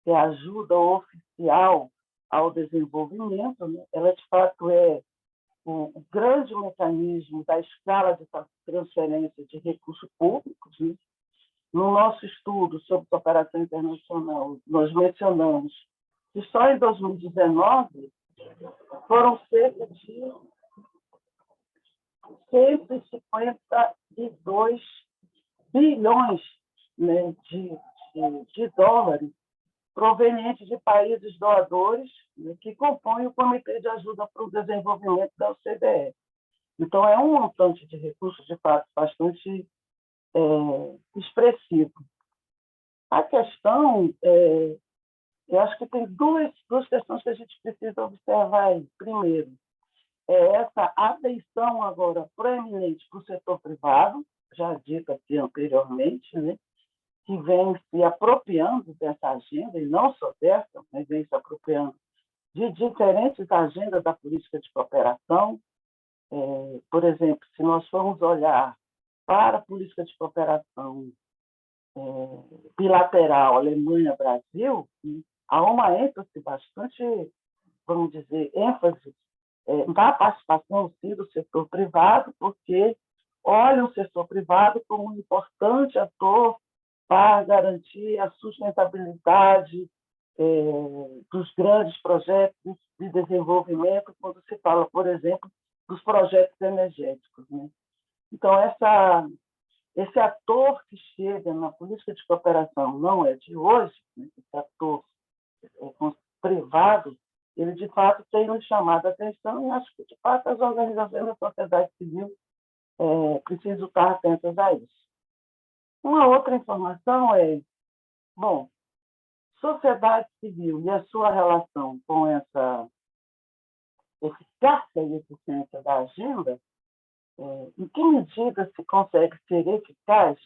S3: que é a ajuda oficial ao desenvolvimento. Né? Ela, de fato, é o grande mecanismo da escala de transferência de recursos públicos. Né? No nosso estudo sobre cooperação internacional, nós mencionamos que só em 2019 foram cerca de 152 bilhões, né, de dólares provenientes de países doadores, né, que compõem o Comitê de Ajuda para o Desenvolvimento da OCDE. Então, é um montante de recursos, de fato, bastante expressivo. A questão, eu acho que tem duas questões que a gente precisa observar aí. Primeiro, essa atenção agora proeminente para o setor privado, já dito aqui anteriormente, né, que vem se apropriando dessa agenda, e não só dessa, mas vem se apropriando de diferentes agendas da política de cooperação. Por exemplo, se nós formos olhar para a política de cooperação bilateral Alemanha-Brasil, há uma ênfase bastante, vamos dizer, ênfase da participação sim, do setor privado, porque olha o setor privado como um importante ator para garantir a sustentabilidade dos grandes projetos de desenvolvimento, quando se fala, por exemplo, dos projetos energéticos. Né? Então, esse ator que chega na política de cooperação não é de hoje, né? Esse ator privado, ele, de fato, tem nos chamado a atenção e acho que, de fato, as organizações da sociedade civil precisam estar atentas a isso. Uma outra informação é, bom, sociedade civil e a sua relação com essa eficácia e eficiência da agenda, em que medida se consegue ser eficaz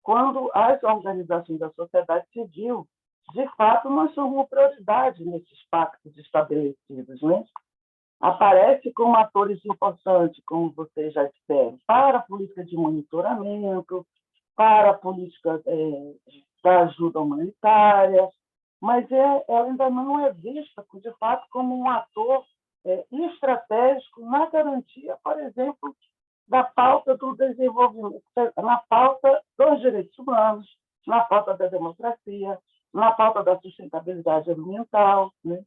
S3: quando as organizações da sociedade civil, de fato, não são uma prioridade nesses pactos estabelecidos, né? Aparece como atores importantes, como vocês já disseram, para a política de monitoramento, para a política da ajuda humanitária, mas ela ainda não é vista, de fato, como um ator estratégico na garantia, por exemplo, da pauta do desenvolvimento, na pauta dos direitos humanos, na pauta da democracia, na pauta da sustentabilidade ambiental. Né?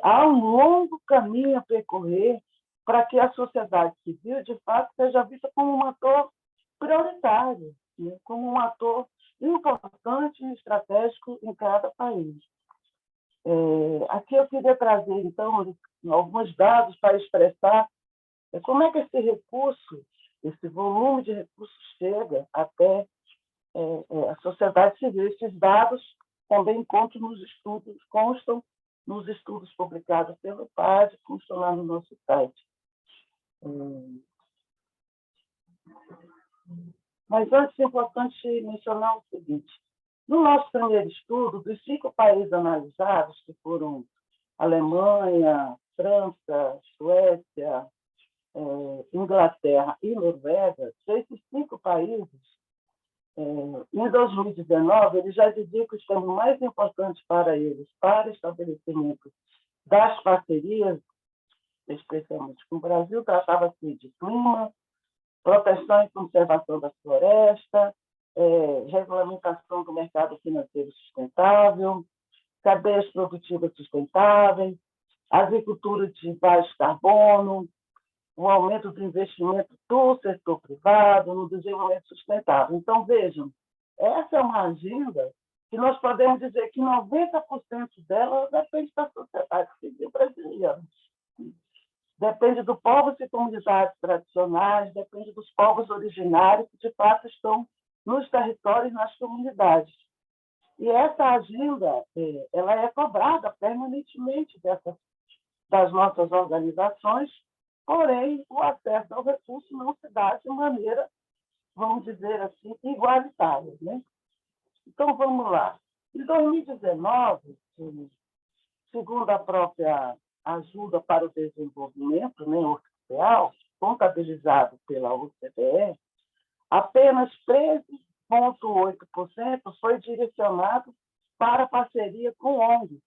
S3: Há um longo caminho a percorrer para que a sociedade civil, de fato, seja vista como um ator prioritário, né? Como um ator importante e estratégico em cada país. Aqui eu queria trazer, então, alguns dados para expressar como é que esse recurso, esse volume de recursos chega até a sociedade civil. Esses dados também constam nos estudos publicados pelo PAD, constam lá no nosso site. Mas antes é importante mencionar o seguinte: no nosso primeiro estudo, dos 5 países analisados, que foram Alemanha, França, Suécia, Inglaterra e Noruega, esses 5 países, em 2019, eles já diziam que os temas mais importantes para eles, para o estabelecimento das parcerias, especialmente com o Brasil, tratava-se de clima, proteção e conservação da floresta, regulamentação do mercado financeiro sustentável, cadeias produtivas sustentáveis, agricultura de baixo carbono, o aumento do investimento do setor privado no desenvolvimento sustentável. Então, vejam, essa é uma agenda que nós podemos dizer que 90% dela depende da sociedade civil brasileira. Depende dos povos e comunidades tradicionais, depende dos povos originários que, de fato, estão nos territórios e nas comunidades. E essa agenda ela é cobrada permanentemente das nossas organizações, porém, o acesso ao recurso não se dá de maneira, vamos dizer assim, igualitária, né? Então, vamos lá. Em 2019, segundo a própria Ajuda para o Desenvolvimento, né, oficial, contabilizado pela OCDE, apenas 13,8% foi direcionado para parceria com ONGs.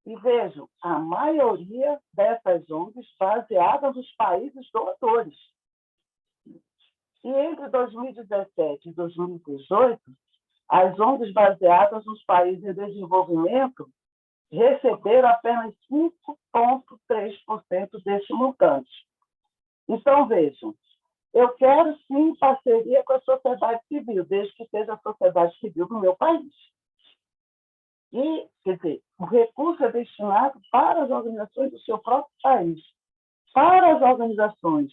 S3: E vejam, a maioria dessas ONGs baseada nos países doadores. E entre 2017 e 2018, as ONGs baseadas nos países em desenvolvimento receberam apenas 5,3% desse montante. Então, vejam, eu quero sim parceria com a sociedade civil, desde que seja a sociedade civil do meu país. E, quer dizer, o recurso é destinado para as organizações do seu próprio país. Para as organizações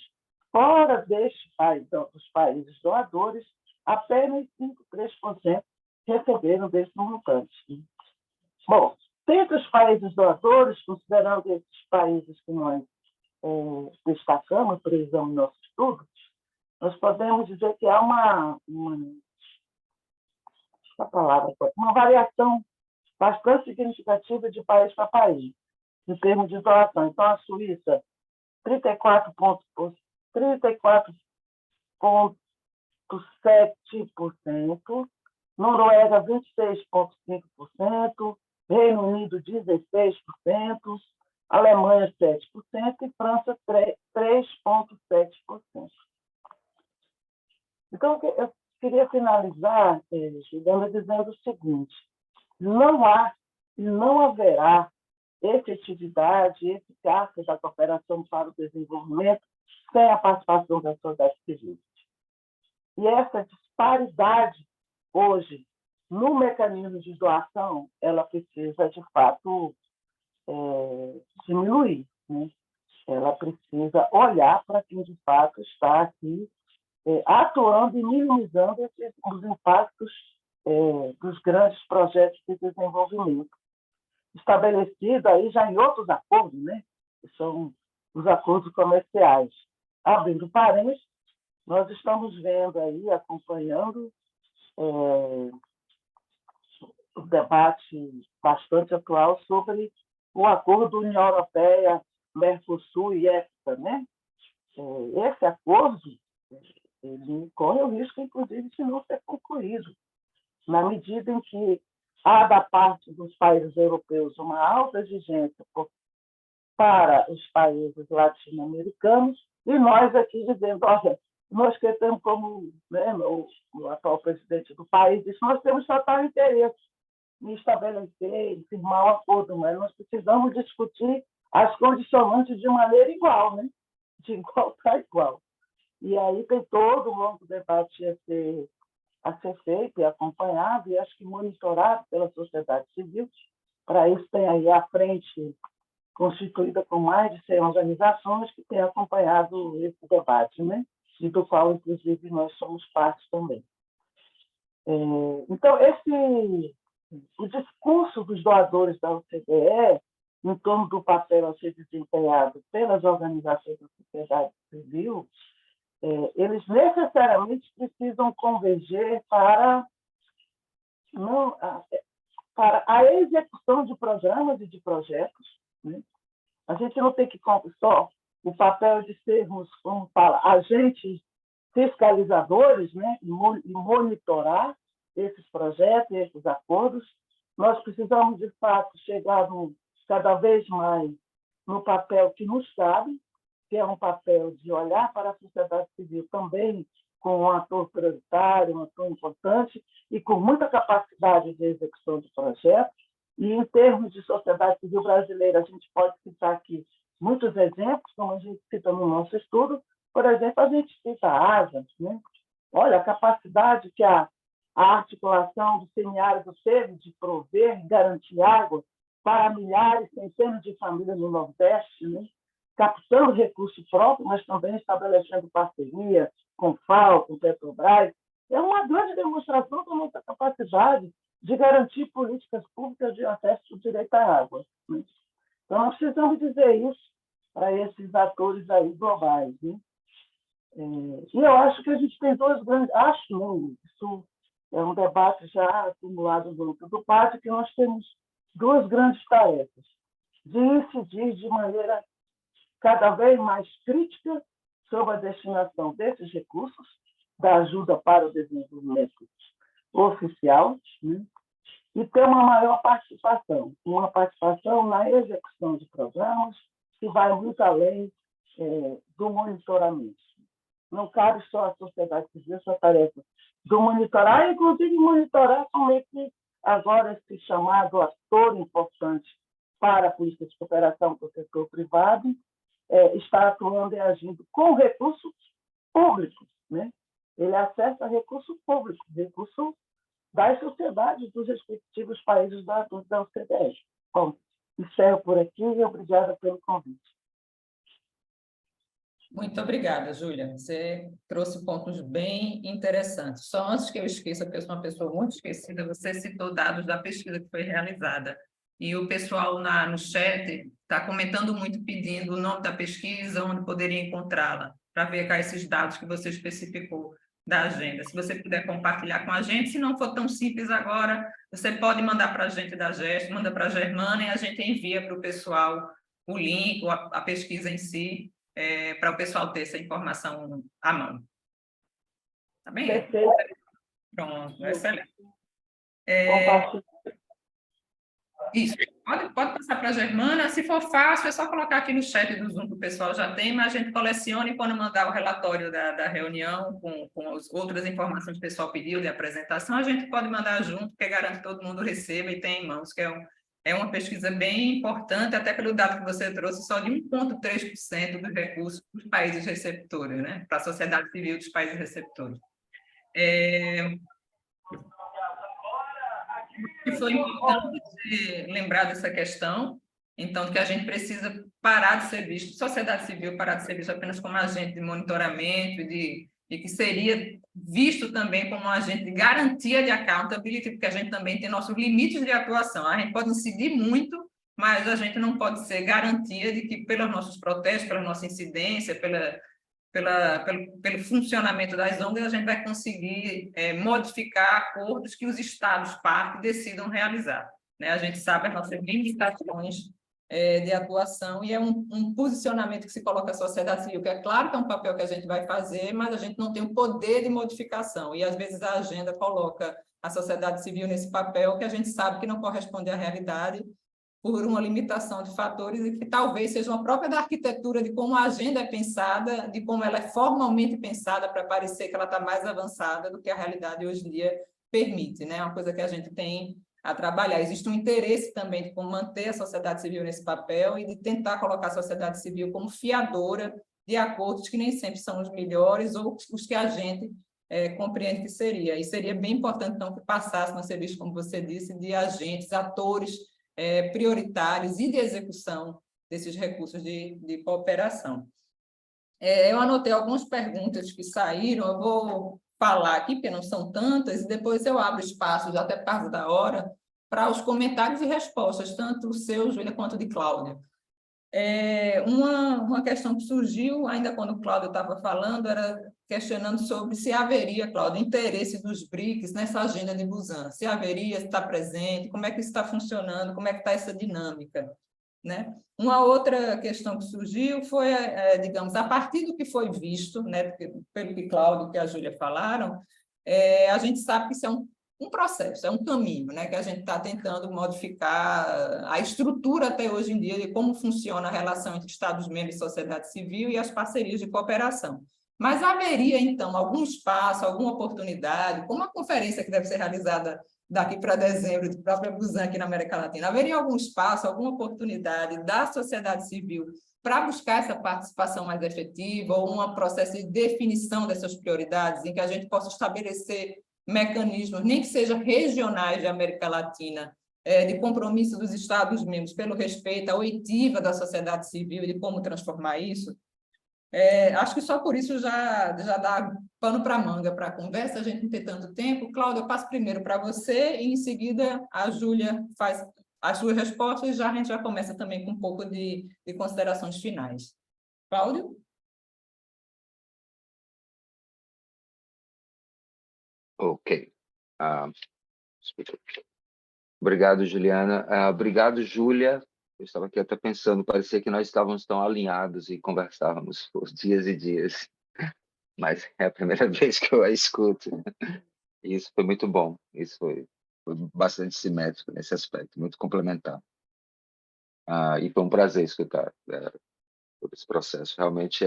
S3: fora deste país, dos países doadores, apenas 5,3% receberam desse montante. Bom, dentre os países doadores, considerando esses países que nós destacamos, precisamos no nosso estudo, nós podemos dizer que há uma variação bastante significativa de país para país, em termos de doação. Então, a Suíça, 34,7%, Noruega, 26,5%, Reino Unido, 16%, Alemanha, 7% e França, 3,7%. Então, eu queria finalizar, Juliana, dizendo o seguinte: não há e não haverá efetividade e eficácia da cooperação para o desenvolvimento sem a participação da sociedade civil. E essa disparidade, hoje, no mecanismo de doação, ela precisa, de fato, diminuir, né? Ela precisa olhar para quem, de fato, está aqui atuando e minimizando os impactos dos grandes projetos de desenvolvimento, estabelecido aí já em outros acordos, né? Que são os acordos comerciais. Abrindo parênteses, nós estamos vendo aí, acompanhando o debate bastante atual sobre o acordo União Europeia, Mercosul e EFTA, né? Esse acordo ele corre o risco, inclusive, de não ser concluído, na medida em que há da parte dos países europeus uma alta exigência para os países latino-americanos, e nós aqui dizendo, olha, nós que temos como, né, o atual presidente do país, disse, nós temos total interesse em estabelecer e firmar um acordo, mas nós precisamos discutir as condicionantes de maneira igual, né? De igual para igual. E aí tem todo um longo debate a ser feito e acompanhado, e acho que monitorado pela sociedade civil. Para isso tem aí a frente constituída por mais de 100 organizações que têm acompanhado esse debate, né? E do qual, inclusive, nós somos parte também. Então, o discurso dos doadores da OCDE em torno do papel a ser desempenhado pelas organizações da sociedade civil, eles necessariamente precisam converger para a execução de programas e de projetos, né? A gente não tem que só o papel de sermos, como fala, agentes fiscalizadores, né? E monitorar esses projetos, esses acordos. Nós precisamos, de fato, chegar cada vez mais no papel que nos cabe, que é um papel de olhar para a sociedade civil também com um ator prioritário, um ator importante e com muita capacidade de execução de projetos. E, em termos de sociedade civil brasileira, a gente pode citar aqui muitos exemplos, como a gente cita no nosso estudo. Por exemplo, a gente cita a ASA, né? Olha, a capacidade que a articulação do semiárido teve de prover e garantir água para milhares, centenas de famílias no Nordeste, né? Captando recurso próprio, mas também estabelecendo parceria com FAO, com Petrobras. É uma grande demonstração da nossa capacidade de garantir políticas públicas de acesso ao direito à água, né? Então, nós precisamos dizer isso para esses atores aí globais, né? E eu acho que a gente tem dois grandes... Acho não, isso é um debate já acumulado no grupo do PAD, que nós temos duas grandes tarefas: de incidir de maneira cada vez mais crítica sobre a destinação desses recursos, da ajuda para o desenvolvimento oficial, né? E ter uma maior participação na execução de programas que vai muito além do monitoramento. Não cabe só à sociedade civil essa tarefa do monitorar, inclusive monitorar como é que agora esse chamado ator importante para a política de cooperação com o setor privado está atuando e agindo com recursos públicos, né? Ele acessa recursos públicos, recursos das sociedades dos respectivos países da OCDE. Bom, encerro por aqui e obrigada pelo convite.
S1: Muito obrigada, Júlia. Você trouxe pontos bem interessantes. Só antes que eu esqueça, porque eu sou uma pessoa muito esquecida, você citou dados da pesquisa que foi realizada. E o pessoal no chat está comentando muito, pedindo o nome da pesquisa, onde poderia encontrá-la, para ver cá esses dados que você especificou da agenda. Se você puder compartilhar com a gente, se não for tão simples agora, você pode mandar para a gente da GEST, manda para a Germana e a gente envia para o pessoal o link, ou a pesquisa em si, para o pessoal ter essa informação à mão. Tá bem?
S3: Perfeito.
S1: Pronto, excelente. Isso, pode passar para a Germana. Se for fácil, é só colocar aqui no chat do Zoom, que o pessoal já tem, mas a gente coleciona e quando mandar o relatório da reunião, com as outras informações que o pessoal pediu de apresentação, a gente pode mandar junto, porque garante que todo mundo receba e tenha em mãos, que é uma pesquisa bem importante, até pelo dado que você trouxe, só de 1,3% dos recursos dos países receptores, né? Para a sociedade civil dos países receptores. E foi importante lembrar dessa questão, então, que a gente precisa parar de ser visto, sociedade civil parar de ser visto apenas como agente de monitoramento e que seria visto também como um agente de garantia de accountability, porque a gente também tem nossos limites de atuação. A gente pode incidir muito, mas a gente não pode ser garantia de que, pelos nossos protestos, pela nossa incidência, pelo funcionamento das ONGs, a gente vai conseguir modificar acordos que os Estados partes decidam realizar, né? A gente sabe as nossas limitações de atuação e é um posicionamento que se coloca a sociedade civil, que é claro que é um papel que a gente vai fazer, mas a gente não tem o poder de modificação, e às vezes a agenda coloca a sociedade civil nesse papel que a gente sabe que não corresponde à realidade, por uma limitação de fatores e que talvez seja uma própria da arquitetura de como a agenda é pensada, de como ela é formalmente pensada para parecer que ela está mais avançada do que a realidade hoje em dia permite, né? É uma coisa que a gente tem a trabalhar. Existe um interesse também de como manter a sociedade civil nesse papel e de tentar colocar a sociedade civil como fiadora de acordos que nem sempre são os melhores ou os que a gente compreende que seria. E seria bem importante, então, que passasse no serviço, como você disse, de agentes, atores prioritários e de execução desses recursos de cooperação. Eu anotei algumas perguntas que saíram, eu vou falar aqui, porque não são tantas, e depois eu abro espaço, já até por causa da hora, para os comentários e respostas, tanto os seus, Júlia, quanto de Cláudia. Uma questão que surgiu, ainda quando o Cláudio estava falando, era questionando sobre se haveria, Cláudio, interesse dos BRICS nessa agenda de Busan, se haveria, se está presente, como é que isso está funcionando, como é que está essa dinâmica, né? Uma outra questão que surgiu foi, digamos, a partir do que foi visto, né, pelo que Cláudio e a Júlia falaram, a gente sabe que isso é um processo, é um caminho, né, que a gente está tentando modificar a estrutura até hoje em dia de como funciona a relação entre Estados-membros e sociedade civil e as parcerias de cooperação. Mas haveria, então, algum espaço, alguma oportunidade, como a conferência que deve ser realizada daqui para dezembro, de própria Busan aqui na América Latina, haveria algum espaço, alguma oportunidade da sociedade civil para buscar essa participação mais efetiva ou um processo de definição dessas prioridades, em que a gente possa estabelecer mecanismos, nem que sejam regionais de América Latina, de compromisso dos Estados-membros pelo respeito à oitiva da sociedade civil e de como transformar isso. Acho que só por isso já dá pano para manga para a conversa, a gente não tem tanto tempo. Cláudia, eu passo primeiro para você e, em seguida, a Júlia faz as suas respostas e a gente já começa também com um pouco de considerações finais. Cláudio?
S2: Ok. Obrigado, Juliana. Obrigado, Júlia. Eu estava aqui até pensando, parecia que nós estávamos tão alinhados e conversávamos por dias e dias, mas é a primeira vez que eu a escuto. E isso foi muito bom. Isso foi bastante simétrico nesse aspecto, muito complementar. E foi um prazer escutar todo esse processo. Realmente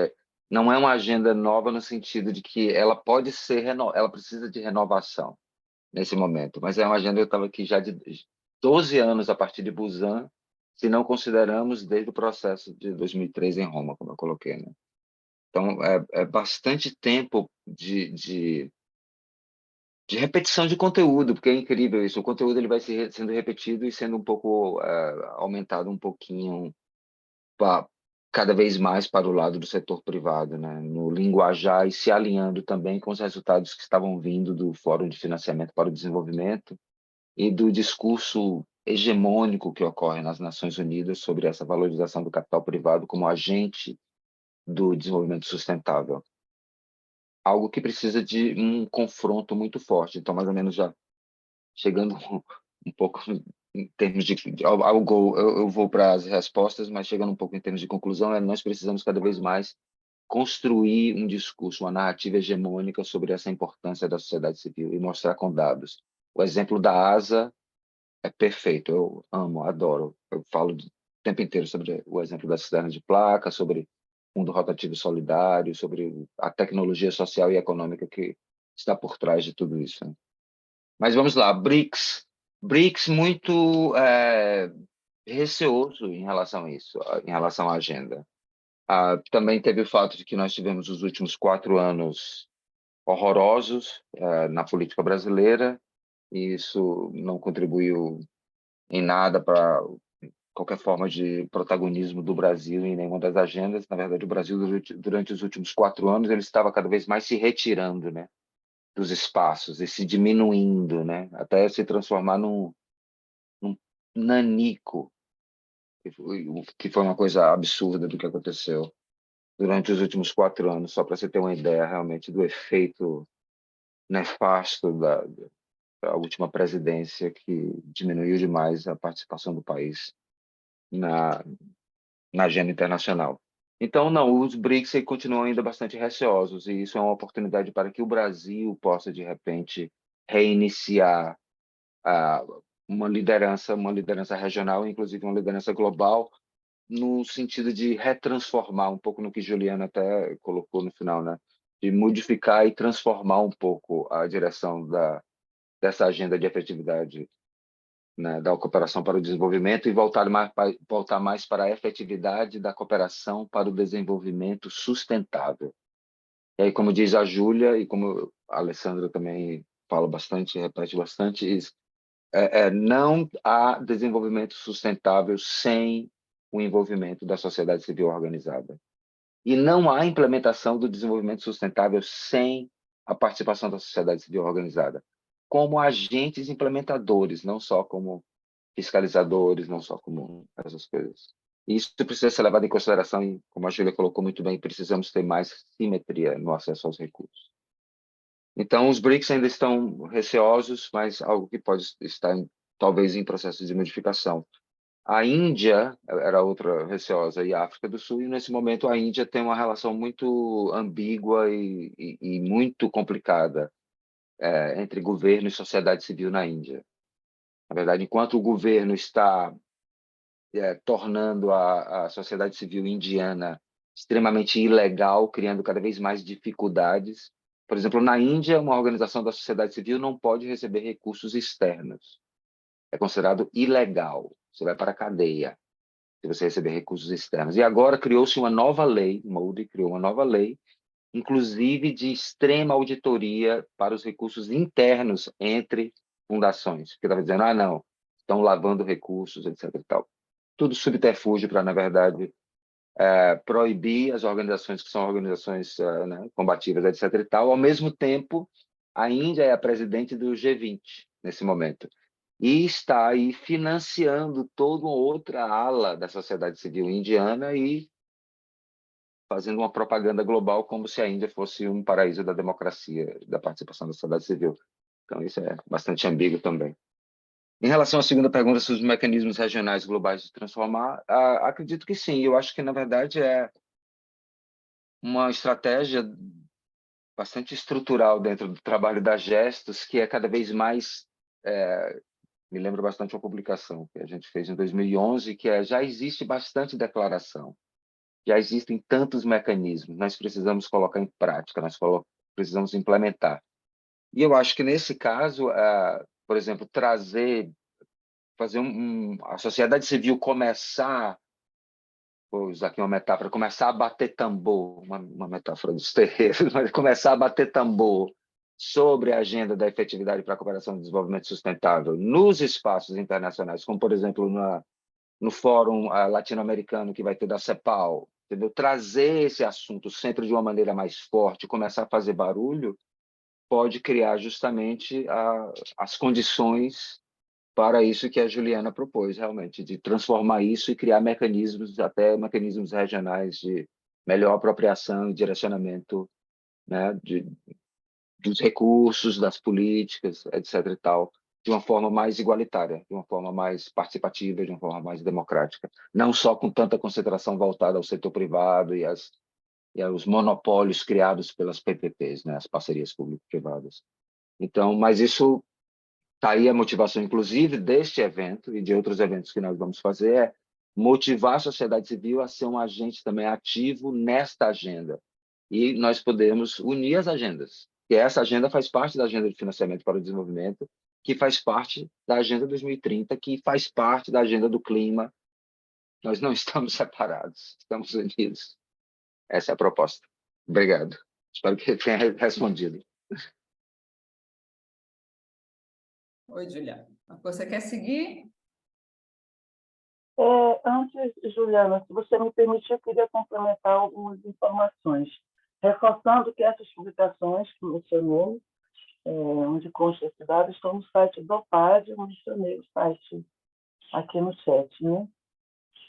S2: não é uma agenda nova no sentido de que ela pode ser ela precisa de renovação nesse momento, mas é uma agenda que eu estava aqui já de 12 anos a partir de Busan, se não consideramos desde o processo de 2003 em Roma, como eu coloquei, né? Então é bastante tempo de repetição de conteúdo, porque é incrível isso. O conteúdo ele vai sendo repetido e sendo um pouco aumentado um pouquinho cada vez mais para o lado do setor privado, né? No linguajar e se alinhando também com os resultados que estavam vindo do Fórum de Financiamento para o Desenvolvimento e do discurso hegemônico que ocorre nas Nações Unidas sobre essa valorização do capital privado como agente do desenvolvimento sustentável. Algo que precisa de um confronto muito forte. Então, mais ou menos já chegando um pouco em termos ao gol, eu vou para as respostas, mas chegando um pouco em termos de conclusão, nós precisamos cada vez mais construir um discurso, uma narrativa hegemônica sobre essa importância da sociedade civil e mostrar com dados. O exemplo da ASA é perfeito, eu amo, adoro. Eu falo o tempo inteiro sobre o exemplo das cisternas de placa, sobre fundo rotativo solidário, sobre a tecnologia social e econômica que está por trás de tudo isso, né? Mas vamos lá, BRICS. BRICS muito receoso em relação a isso, em relação à agenda. Também teve o fato de que nós tivemos os últimos 4 anos horrorosos na política brasileira, e isso não contribuiu em nada para qualquer forma de protagonismo do Brasil em nenhuma das agendas. Na verdade, o Brasil, durante os últimos 4 anos, ele estava cada vez mais se retirando, né, dos espaços e se diminuindo, né, até se transformar num nanico, que foi uma coisa absurda do que aconteceu durante os últimos 4 anos, só para você ter uma ideia realmente do efeito nefasto da última presidência, que diminuiu demais a participação do país na agenda internacional. Então, não, os BRICS aí continuam ainda bastante receosos, e isso é uma oportunidade para que o Brasil possa, de repente, reiniciar uma liderança regional, inclusive uma liderança global, no sentido de retransformar um pouco no que Juliana até colocou no final, né? De modificar e transformar um pouco a direção dessa agenda de efetividade, né, da cooperação para o desenvolvimento e voltar mais para a efetividade da cooperação para o desenvolvimento sustentável. E aí, como diz a Júlia, e como a Alessandra também fala bastante, repete bastante, isso, não há desenvolvimento sustentável sem o envolvimento da sociedade civil organizada. E não há implementação do desenvolvimento sustentável sem a participação da sociedade civil organizada, como agentes implementadores, não só como fiscalizadores, não só como essas coisas. E isso precisa ser levado em consideração e, como a Júlia colocou muito bem, precisamos ter mais simetria no acesso aos recursos. Então, os BRICS ainda estão receosos, mas algo que pode estar, talvez, em processo de modificação. A Índia era outra receosa, e a África do Sul, e nesse momento a Índia tem uma relação muito ambígua e muito complicada entre governo e sociedade civil na Índia. Na verdade, enquanto o governo está tornando a sociedade civil indiana extremamente ilegal, criando cada vez mais dificuldades. Por exemplo, na Índia, uma organização da sociedade civil não pode receber recursos externos. É considerado ilegal. Você vai para a cadeia. se você receber recursos externos. E agora criou-se uma nova lei, Moody criou uma nova lei, inclusive de extrema auditoria para os recursos internos entre fundações, porque estava dizendo, não, estão lavando recursos, etc. E tal. Tudo subterfúgio para, na verdade, proibir as organizações que são organizações né, combativas, etc. E tal. Ao mesmo tempo, a Índia é a presidente do G20 nesse momento e está aí financiando toda uma outra ala da sociedade civil indiana e fazendo uma propaganda global como se a Índia fosse um paraíso da democracia, da participação da sociedade civil. Então, isso é bastante ambíguo também. Em relação à segunda pergunta sobre os mecanismos regionais globais de transformar, acredito que sim. Eu acho que, na verdade, é uma estratégia bastante estrutural dentro do trabalho da Gestos, que é cada vez mais... me lembro bastante uma publicação que a gente fez em 2011, que já existe bastante declaração, já existem tantos mecanismos, nós precisamos colocar em prática, nós precisamos implementar. E eu acho que, nesse caso, por exemplo, fazer a sociedade civil começar, vou usar aqui uma metáfora, começar a bater tambor, uma metáfora dos terreiros, mas começar a bater tambor sobre a agenda da efetividade para a cooperação e desenvolvimento sustentável nos espaços internacionais, como, por exemplo, no Fórum Latino-Americano que vai ter da CEPAL, entendeu? Trazer esse assunto sempre de uma maneira mais forte, começar a fazer barulho, pode criar justamente as condições para isso que a Juliana propôs, realmente, de transformar isso e criar mecanismos, até mecanismos regionais de melhor apropriação e direcionamento, né, dos recursos, das políticas, etc. e tal, de uma forma mais igualitária, de uma forma mais participativa, de uma forma mais democrática. Não só com tanta concentração voltada ao setor privado e aos monopólios criados pelas PPPs, né, as parcerias público-privadas. Então, mas isso está aí a motivação, inclusive, deste evento e de outros eventos que nós vamos fazer, é motivar a sociedade civil a ser um agente também ativo nesta agenda. E nós podemos unir as agendas. E essa agenda faz parte da agenda de financiamento para o desenvolvimento, que faz parte da agenda 2030, que faz parte da agenda do clima. Nós não estamos separados, estamos unidos. Essa é a proposta. Obrigado. Espero que tenha respondido.
S1: Oi, Juliana. Você quer seguir?
S3: Antes, Juliana, se você me permitir, eu queria complementar algumas informações, reforçando que essas publicações que mencionei, onde consta esse dado, estão no site do PAD, eu mencionei o site aqui no chat, né?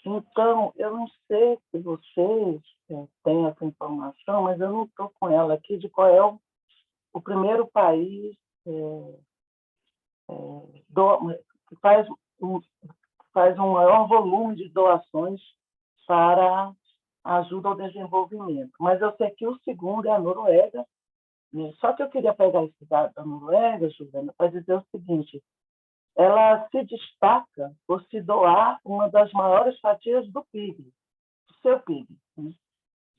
S3: Então, eu não sei se vocês têm essa informação, mas eu não estou com ela aqui, de qual é o primeiro país que faz um maior volume de doações para a ajuda ao desenvolvimento. Mas eu sei que o segundo é a Noruega, né? Só que eu queria pegar esse dado da Noruega, Juliana, para dizer o seguinte: ela se destaca por se doar uma das maiores fatias do PIB, do seu PIB, né?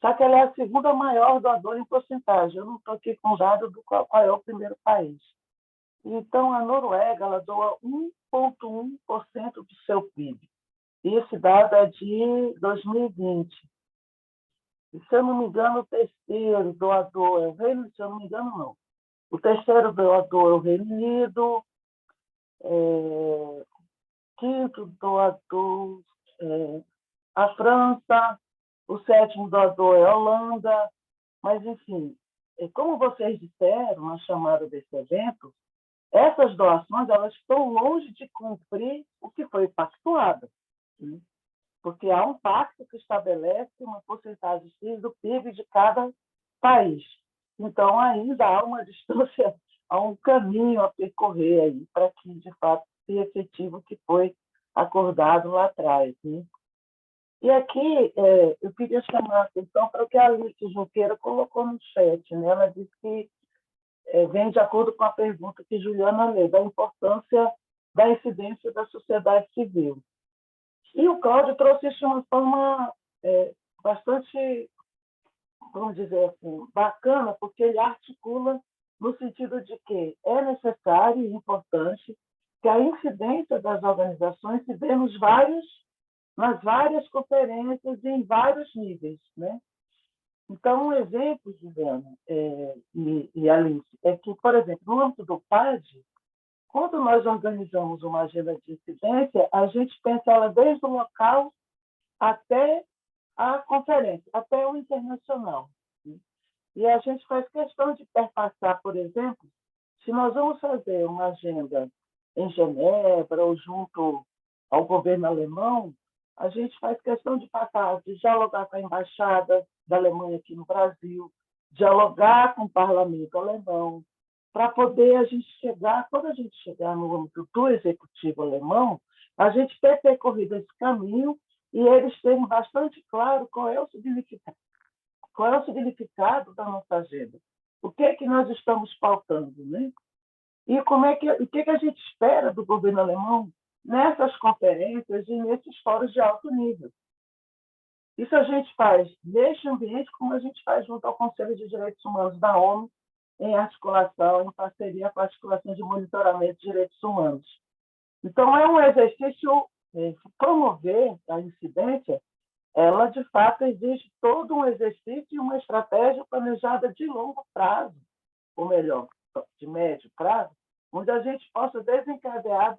S3: Só que ela é a segunda maior doadora em porcentagem. Eu não estou aqui com o dado do qual é o primeiro país. Então, a Noruega ela doa 1,1% do seu PIB. E esse dado é de 2020. E, se eu não me engano, o terceiro doador é o Reino Unido, se eu não me engano, não. O terceiro doador é o Reino Unido, quinto doador é a França, o sétimo doador é a Holanda, mas, enfim, como vocês disseram na chamada desse evento, essas doações elas estão longe de cumprir o que foi pactuado, né? Porque há um pacto que estabelece uma porcentagem X do PIB de cada país. Então, ainda há uma distância, há um caminho a percorrer aí para que, de fato, se efetive o que foi acordado lá atrás, né? E aqui eu queria chamar a atenção para o que a Alice Junqueira colocou no chat, né? Ela disse que vem de acordo com a pergunta que Juliana leu, da importância da incidência da sociedade civil. E o Cláudio trouxe isso de uma forma bastante, vamos dizer assim, bacana, porque ele articula no sentido de que é necessário e importante que a incidência das organizações se dê nos vários nas várias conferências e em vários níveis, né? Então, um exemplo, Juliana e Alice, é que, por exemplo, no âmbito do PAD, quando nós organizamos uma agenda de incidência, a gente pensa ela desde o local até a conferência, até o internacional. E a gente faz questão de perpassar, por exemplo, se nós vamos fazer uma agenda em Genebra ou junto ao governo alemão, a gente faz questão de passar, de dialogar com a embaixada da Alemanha aqui no Brasil, dialogar com o parlamento alemão, para poder a gente chegar, quando a gente chegar no âmbito do executivo alemão, a gente ter percorrido esse caminho e eles terem bastante claro qual é o significado da nossa agenda, o que é que nós estamos pautando, né? E o que a gente espera do governo alemão nessas conferências e nesses fóruns de alto nível. Isso a gente faz neste ambiente, como a gente faz junto ao Conselho de Direitos Humanos da ONU, em articulação, em parceria com a articulação de monitoramento de direitos humanos. Então, é um exercício, promover a incidência, ela, de fato, exige todo um exercício e uma estratégia planejada de longo prazo, ou melhor, de médio prazo, onde a gente possa desencadear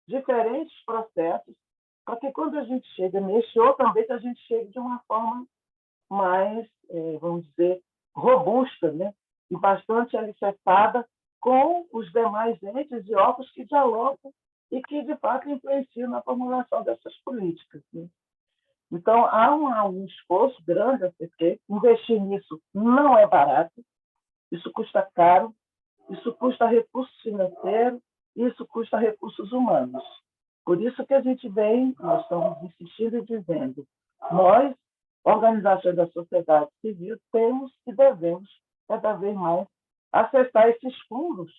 S3: diferentes processos, para que quando a gente chega neste outro ambiente, a gente chegue de uma forma mais, vamos dizer, robusta, né? E bastante alicerçada com os demais entes e órgãos que dialogam e que, de fato, influenciam na formulação dessas políticas, né? Então, há um esforço grande a ser feito. Investir nisso não é barato, isso custa caro, isso custa recursos financeiros, isso custa recursos humanos. Por isso que a gente nós estamos insistindo e dizendo, nós, organizações da sociedade civil, temos e devemos cada vez mais acessar esses fundos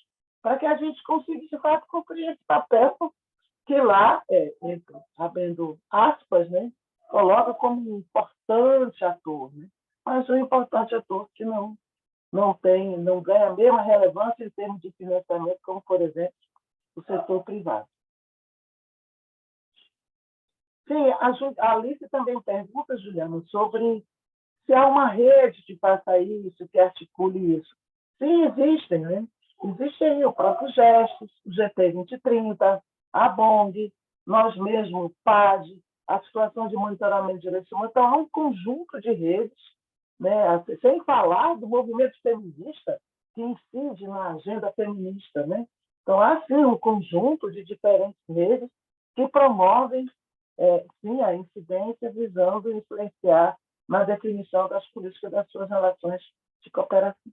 S3: para que a gente consiga, de fato, cumprir esse papel que lá, abrindo aspas, né, coloca como um importante ator, né? Mas um importante ator que não ganha a mesma relevância em termos de financiamento, como, por exemplo, o setor privado. Sim, a Alice também pergunta, Juliana, sobre se há uma rede que faça isso, que articule isso. Sim, existem, né? Existem o próprio Gestos, o GT 2030, a BONG, nós mesmos, o PAD, a situação de monitoramento de direitos humanos. Então, há um conjunto de redes, né? Sem falar do movimento feminista que incide na agenda feminista, né? Então, há, sim, um conjunto de diferentes redes que promovem, sim, a incidência visando influenciar na definição das políticas das suas relações de cooperação.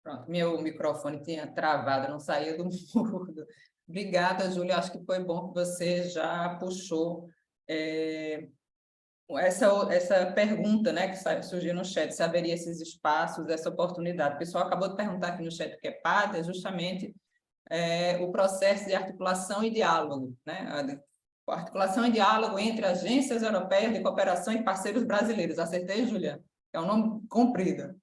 S1: Pronto, meu microfone tinha travado, não saía do mudo. Obrigada, Júlia. Acho que foi bom que você já puxou essa pergunta, né, que surgiu no chat, se haveria esses espaços, essa oportunidade. O pessoal acabou de perguntar aqui no chat o que é PAD, é justamente o processo de articulação e diálogo, né? A articulação e diálogo entre agências europeias de cooperação e parceiros brasileiros. Acertei, Júlia? É um nome comprido.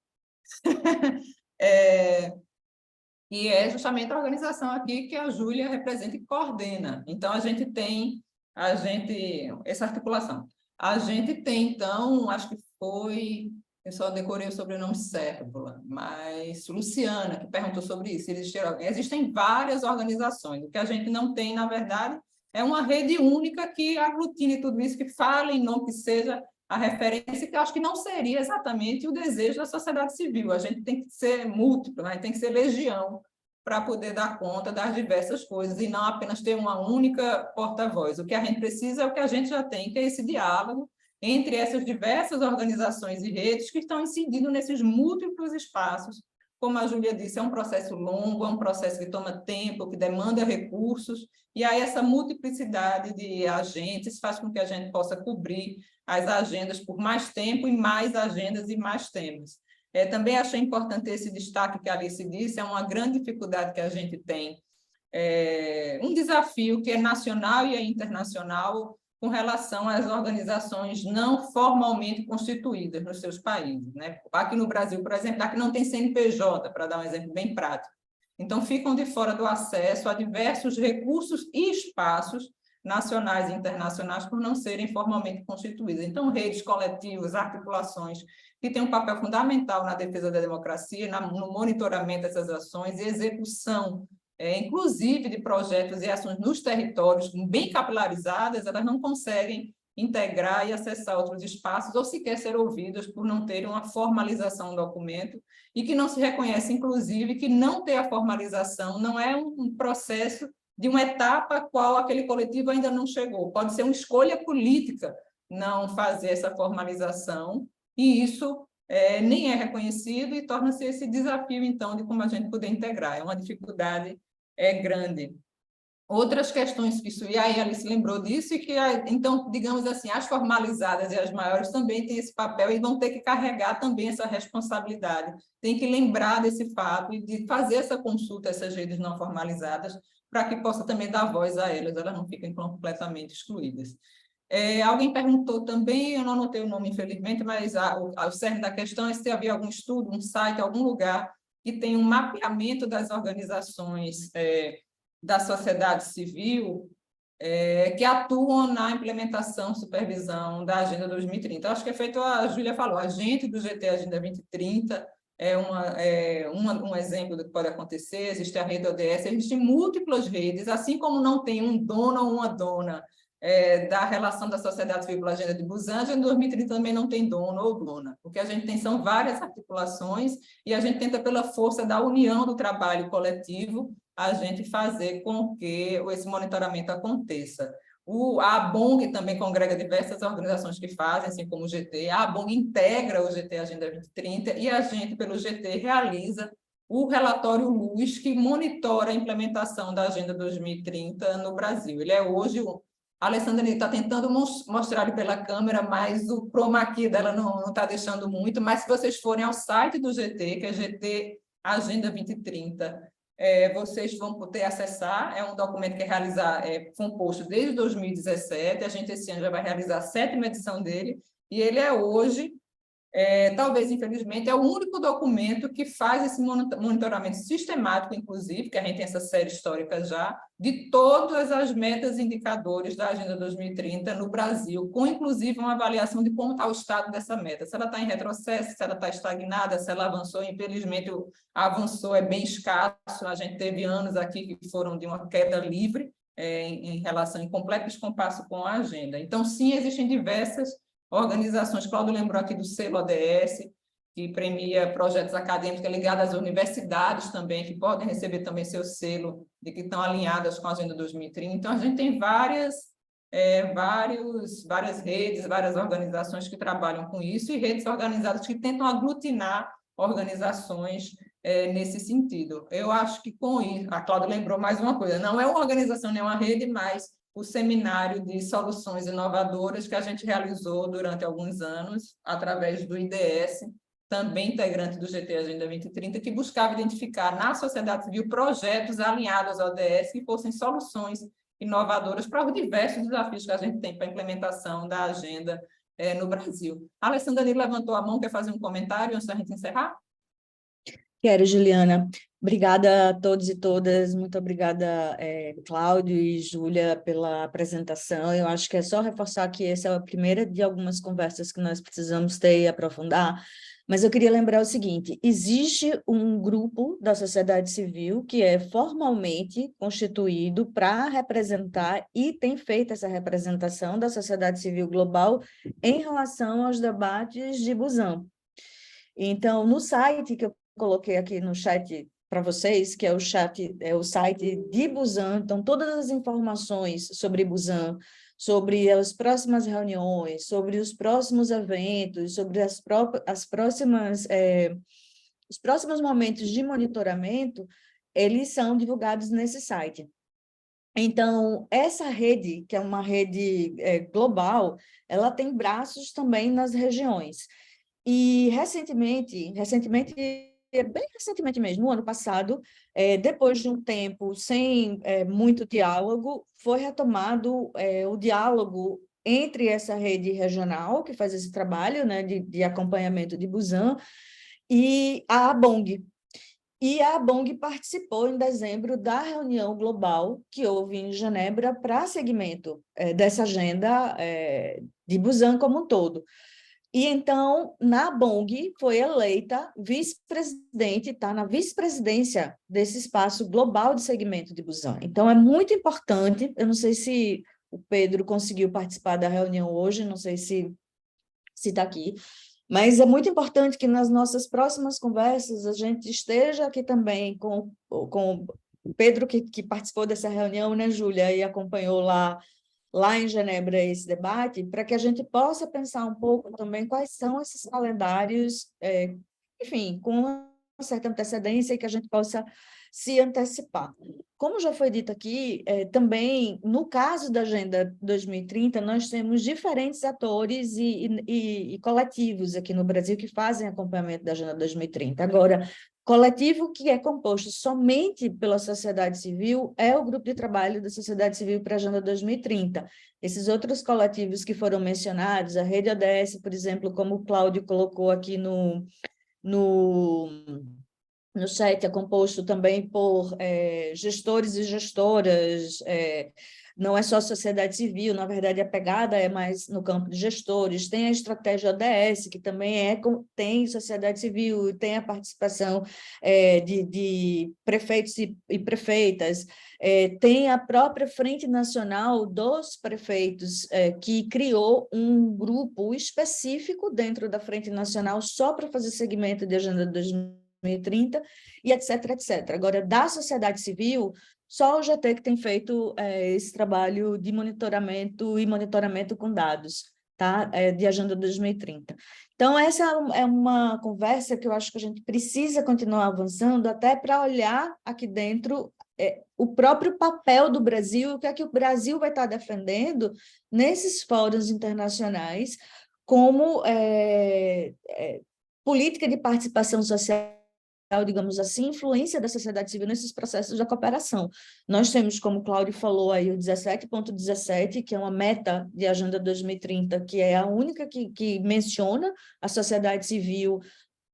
S1: E é justamente a organização aqui que a Júlia representa e coordena. Então, a gente tem essa articulação. A gente tem, então, acho que foi, eu só decorei o sobrenome Cérvola, mas Luciana, que perguntou sobre isso. Existem várias organizações. O que a gente não tem, na verdade, é uma rede única que aglutine tudo isso, que fale em nome, que seja a referência, que eu acho que não seria exatamente o desejo da sociedade civil. A gente tem que ser múltiplo, né? Tem que ser legião para poder dar conta das diversas coisas e não apenas ter uma única porta-voz. O que a gente precisa é o que a gente já tem, que é esse diálogo entre essas diversas organizações e redes que estão incidindo nesses múltiplos espaços. Como a Júlia disse, é um processo longo, é um processo que toma tempo, que demanda recursos, e aí essa multiplicidade de agentes faz com que a gente possa cobrir as agendas por mais tempo e mais agendas e mais temas. Também achei importante esse destaque que a Alice disse, é uma grande dificuldade que a gente tem, um desafio que é nacional e é internacional, com relação às organizações não formalmente constituídas nos seus países, né? Aqui no Brasil, por exemplo, aqui não tem CNPJ, para dar um exemplo bem prático. Então, ficam de fora do acesso a diversos recursos e espaços nacionais e internacionais por não serem formalmente constituídas. Então, redes, coletivos, articulações que têm um papel fundamental na defesa da democracia, no monitoramento dessas ações e execução, inclusive de projetos e ações nos territórios bem capilarizadas, elas não conseguem integrar e acessar outros espaços ou sequer ser ouvidas por não terem uma formalização do documento e que não se reconhece, inclusive, que não ter a formalização não é um processo de uma etapa a qual aquele coletivo ainda não chegou. Pode ser uma escolha política não fazer essa formalização, e isso nem é reconhecido e torna-se esse desafio, então, de como a gente poder integrar. É uma dificuldade grande. Outras questões que isso, e aí a Alice lembrou disso, e que, então, digamos assim, as formalizadas e as maiores também têm esse papel e vão ter que carregar também essa responsabilidade. Tem que lembrar desse fato e de fazer essa consulta a essas redes não formalizadas, para que possa também dar voz a elas não fiquem completamente excluídas. Alguém perguntou também, eu não anotei o nome, infelizmente, mas o cerne da questão é se havia algum estudo, um site, algum lugar que tem um mapeamento das organizações da sociedade civil que atuam na implementação, supervisão da Agenda 2030. Acho que é feito, a Júlia falou, a gente do GT Agenda 2030 um exemplo do que pode acontecer, existe a rede ODS, existem múltiplas redes, assim como não tem um dono ou uma dona da relação da sociedade civil pela Agenda de Busan, em 2030 também não tem dono ou dona. O que a gente tem são várias articulações e a gente tenta, pela força da união do trabalho coletivo, a gente fazer com que esse monitoramento aconteça. A ABONG também congrega diversas organizações que fazem, assim como o GT. A ABONG integra o GT Agenda 2030 e a gente, pelo GT, realiza o relatório Luz, que monitora a implementação da Agenda 2030 no Brasil. Ele é hoje... A Alessandra está tentando mostrar ele pela câmera, mas o chroma key dela não está deixando muito, mas se vocês forem ao site do GT, que é GT Agenda 2030, vocês vão poder acessar. É um documento que é composto desde 2017, a gente esse ano já vai realizar a 7ª edição dele, e ele é hoje, talvez, infelizmente, é o único documento que faz esse monitoramento sistemático, inclusive, que a gente tem essa série histórica já, de todas as metas e indicadores da Agenda 2030 no Brasil, com, inclusive, uma avaliação de como está o estado dessa meta, se ela está em retrocesso, se ela está estagnada, se ela avançou. Infelizmente, avançou é bem escasso, a gente teve anos aqui que foram de uma queda livre em relação, em completo descompasso com a agenda. Então, sim, existem diversas organizações. Cláudio lembrou aqui do selo ODS, que premia projetos acadêmicos ligados às universidades também, que podem receber também seu selo de que estão alinhadas com a Agenda 2030. Então, a gente tem várias redes, várias organizações que trabalham com isso, e redes organizadas que tentam aglutinar organizações nesse sentido. Eu acho que com isso, a Cláudia lembrou mais uma coisa, não é uma organização nem uma rede, mas o seminário de soluções inovadoras que a gente realizou durante alguns anos, através do IDS, também integrante do GT Agenda 2030, que buscava identificar na sociedade civil projetos alinhados ao ODS que fossem soluções inovadoras para os diversos desafios que a gente tem para a implementação da agenda no Brasil. A Alessandra levantou a mão, quer fazer um comentário antes da gente encerrar?
S4: Quero, Juliana. Obrigada a todos e todas, muito obrigada, Cláudio e Júlia, pela apresentação. Eu acho que é só reforçar que essa é a primeira de algumas conversas que nós precisamos ter e aprofundar, mas eu queria lembrar o seguinte: existe um grupo da sociedade civil que é formalmente constituído para representar e tem feito essa representação da sociedade civil global em relação aos debates de Busan. Então, no site que eu coloquei aqui no chat para vocês, que é o site de Busan, então todas as informações sobre Busan, sobre as próximas reuniões, sobre os próximos eventos, sobre os próximos momentos de monitoramento, eles são divulgados nesse site. Então, essa rede, que é uma rede global, ela tem braços também nas regiões. E recentemente, bem recentemente mesmo, no ano passado, depois de um tempo sem muito diálogo, foi retomado o diálogo entre essa rede regional, que faz esse trabalho, né, de acompanhamento de Busan, e a ABONG. E a ABONG participou em dezembro da reunião global que houve em Genebra para seguimento dessa agenda de Busan como um todo. E então, na ABONG, foi eleita vice-presidente, está na vice-presidência desse espaço global de segmento de Busan. Então, é muito importante, eu não sei se o Pedro conseguiu participar da reunião hoje, não sei se está aqui, mas é muito importante que nas nossas próximas conversas a gente esteja aqui também com o Pedro, que participou dessa reunião, né, Júlia, e acompanhou lá em Genebra esse debate, para que a gente possa pensar um pouco também quais são esses calendários, enfim, com uma certa antecedência e que a gente possa se antecipar. Como já foi dito aqui, também, no caso da Agenda 2030, nós temos diferentes atores e coletivos aqui no Brasil que fazem acompanhamento da Agenda 2030. Agora, coletivo que é composto somente pela sociedade civil é o grupo de trabalho da sociedade civil para a Agenda 2030. Esses outros coletivos que foram mencionados, a Rede ODS, por exemplo, como o Cláudio colocou aqui no chat, é composto também por gestores e gestoras, não é só a sociedade civil, na verdade a pegada é mais no campo de gestores, tem a estratégia ODS, que também tem sociedade civil, tem a participação de prefeitos e prefeitas, tem a própria Frente Nacional dos Prefeitos, que criou um grupo específico dentro da Frente Nacional só para fazer segmento de Agenda 2030, e etc, etc. Agora, da sociedade civil, só o GT que tem feito esse trabalho de monitoramento e monitoramento com dados, tá? De Agenda 2030. Então, essa é uma conversa que eu acho que a gente precisa continuar avançando até para olhar aqui dentro o próprio papel do Brasil, o que é que o Brasil vai estar defendendo nesses fóruns internacionais como política de participação social, digamos assim, influência da sociedade civil nesses processos da cooperação. Nós temos, como o Cláudio falou aí, o 17.17, que é uma meta de Agenda 2030, que é a única que menciona a sociedade civil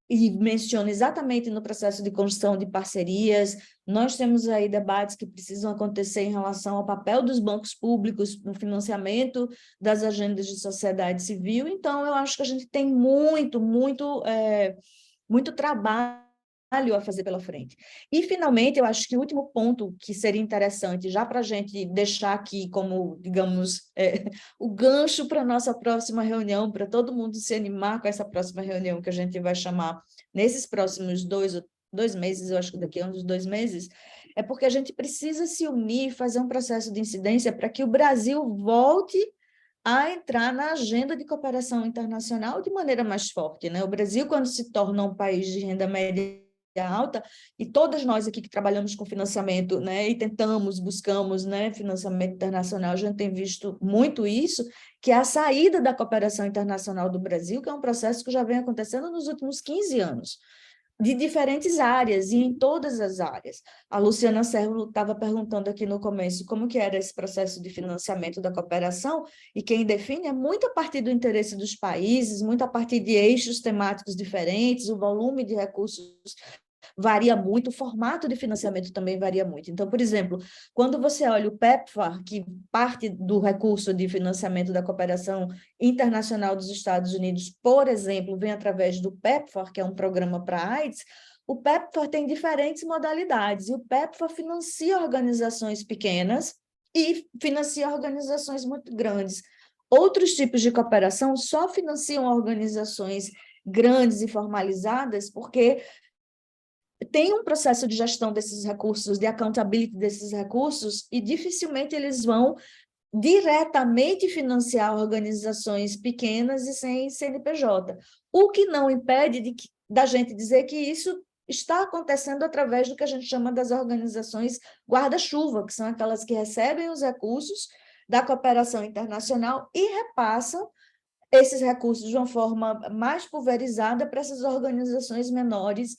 S4: e menciona exatamente no processo de construção de parcerias. Nós temos aí debates que precisam acontecer em relação ao papel dos bancos públicos no financiamento das agendas de sociedade civil. Então, eu acho que a gente tem muito trabalho a fazer pela frente. E, finalmente, eu acho que o último ponto que seria interessante, já para a gente deixar aqui como, digamos, o gancho para a nossa próxima reunião, para todo mundo se animar com essa próxima reunião que a gente vai chamar nesses próximos dois meses, eu acho que daqui a uns 2 meses, é porque a gente precisa se unir, fazer um processo de incidência para que o Brasil volte a entrar na agenda de cooperação internacional de maneira mais forte, né? O Brasil, quando se torna um país de renda média alta, e todas nós aqui que trabalhamos com financiamento, né, e buscamos, né, financiamento internacional, a gente tem visto muito isso, que é a saída da cooperação internacional do Brasil, que é um processo que já vem acontecendo nos últimos 15 anos, de diferentes áreas, e em todas as áreas. A Luciana Serro estava perguntando aqui no começo como que era esse processo de financiamento da cooperação, e quem define é muito a partir do interesse dos países, muito a partir de eixos temáticos diferentes, o volume de recursos varia muito, o formato de financiamento também varia muito. Então, por exemplo, quando você olha o PEPFAR, que parte do recurso de financiamento da cooperação internacional dos Estados Unidos, por exemplo, vem através do PEPFAR, que é um programa para AIDS, o PEPFAR tem diferentes modalidades, e o PEPFAR financia organizações pequenas e financia organizações muito grandes. Outros tipos de cooperação só financiam organizações grandes e formalizadas porque tem um processo de gestão desses recursos, de accountability desses recursos, e dificilmente eles vão diretamente financiar organizações pequenas e sem CNPJ. O que não impede da gente dizer que isso está acontecendo através do que a gente chama das organizações guarda-chuva, que são aquelas que recebem os recursos da cooperação internacional e repassam esses recursos de uma forma mais pulverizada para essas organizações menores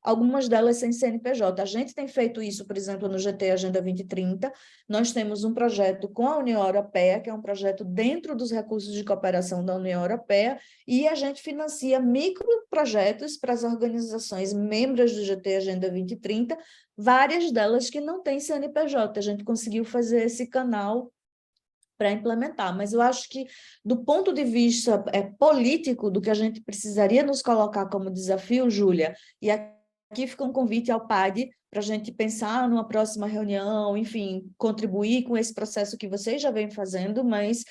S4: algumas delas sem CNPJ. A gente tem feito isso, por exemplo, no GT Agenda 2030, nós temos um projeto com a União Europeia, que é um projeto dentro dos recursos de cooperação da União Europeia, e a gente financia microprojetos para as organizações membros do GT Agenda 2030, várias delas que não têm CNPJ. A gente conseguiu fazer esse canal para implementar, mas eu acho que, do ponto de vista político, do que a gente precisaria nos colocar como desafio, Júlia, e aqui fica um convite ao PAD para a gente pensar numa próxima reunião, enfim, contribuir com esse processo que vocês já vêm fazendo, mas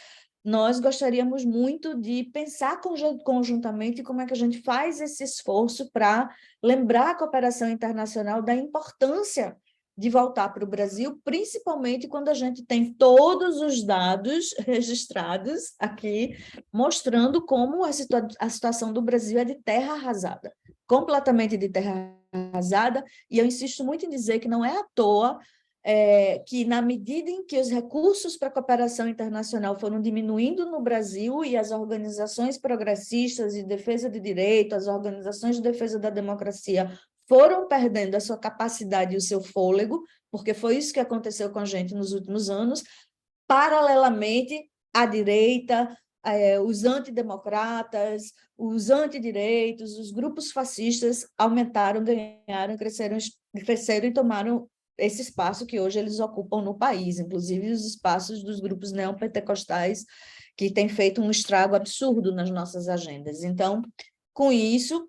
S4: nós gostaríamos muito de pensar conjuntamente como é que a gente faz esse esforço para lembrar a cooperação internacional da importância de voltar para o Brasil, principalmente quando a gente tem todos os dados registrados aqui, mostrando como a situação do Brasil é de terra arrasada, completamente de terra arrasada, e eu insisto muito em dizer que não é à toa que, na medida em que os recursos para a cooperação internacional foram diminuindo no Brasil e as organizações progressistas de defesa de direito, as organizações de defesa da democracia foram perdendo a sua capacidade e o seu fôlego, porque foi isso que aconteceu com a gente nos últimos anos, paralelamente, a direita, os antidemocratas, os antidireitos, os grupos fascistas aumentaram, ganharam, cresceram e tomaram esse espaço que hoje eles ocupam no país, inclusive os espaços dos grupos neopentecostais, que têm feito um estrago absurdo nas nossas agendas. Então, com isso,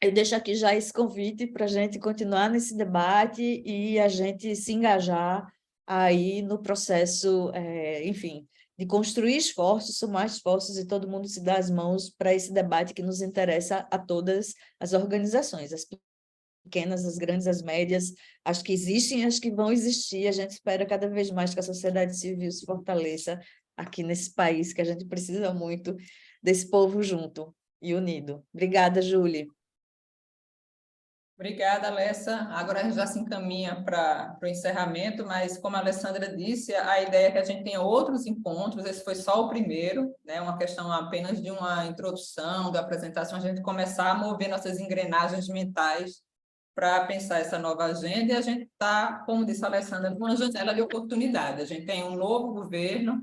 S4: eu deixo aqui já esse convite para a gente continuar nesse debate e a gente se engajar aí no processo, enfim, de construir esforços, somar esforços e todo mundo se dar as mãos para esse debate que nos interessa a todas as organizações, as pequenas, as grandes, as médias, as que existem e as que vão existir. A gente espera cada vez mais que a sociedade civil se fortaleça aqui nesse país, que a gente precisa muito desse povo junto e unido. Obrigada, Júlia.
S1: Obrigada, Alessa. Agora a gente já se encaminha para o encerramento, mas, como a Alessandra disse, a ideia é que a gente tenha outros encontros, esse foi só o primeiro, né? Uma questão apenas de uma introdução, da apresentação, a gente começar a mover nossas engrenagens mentais para pensar essa nova agenda, e a gente está, como disse a Alessandra, numa janela de oportunidade. A gente tem um novo governo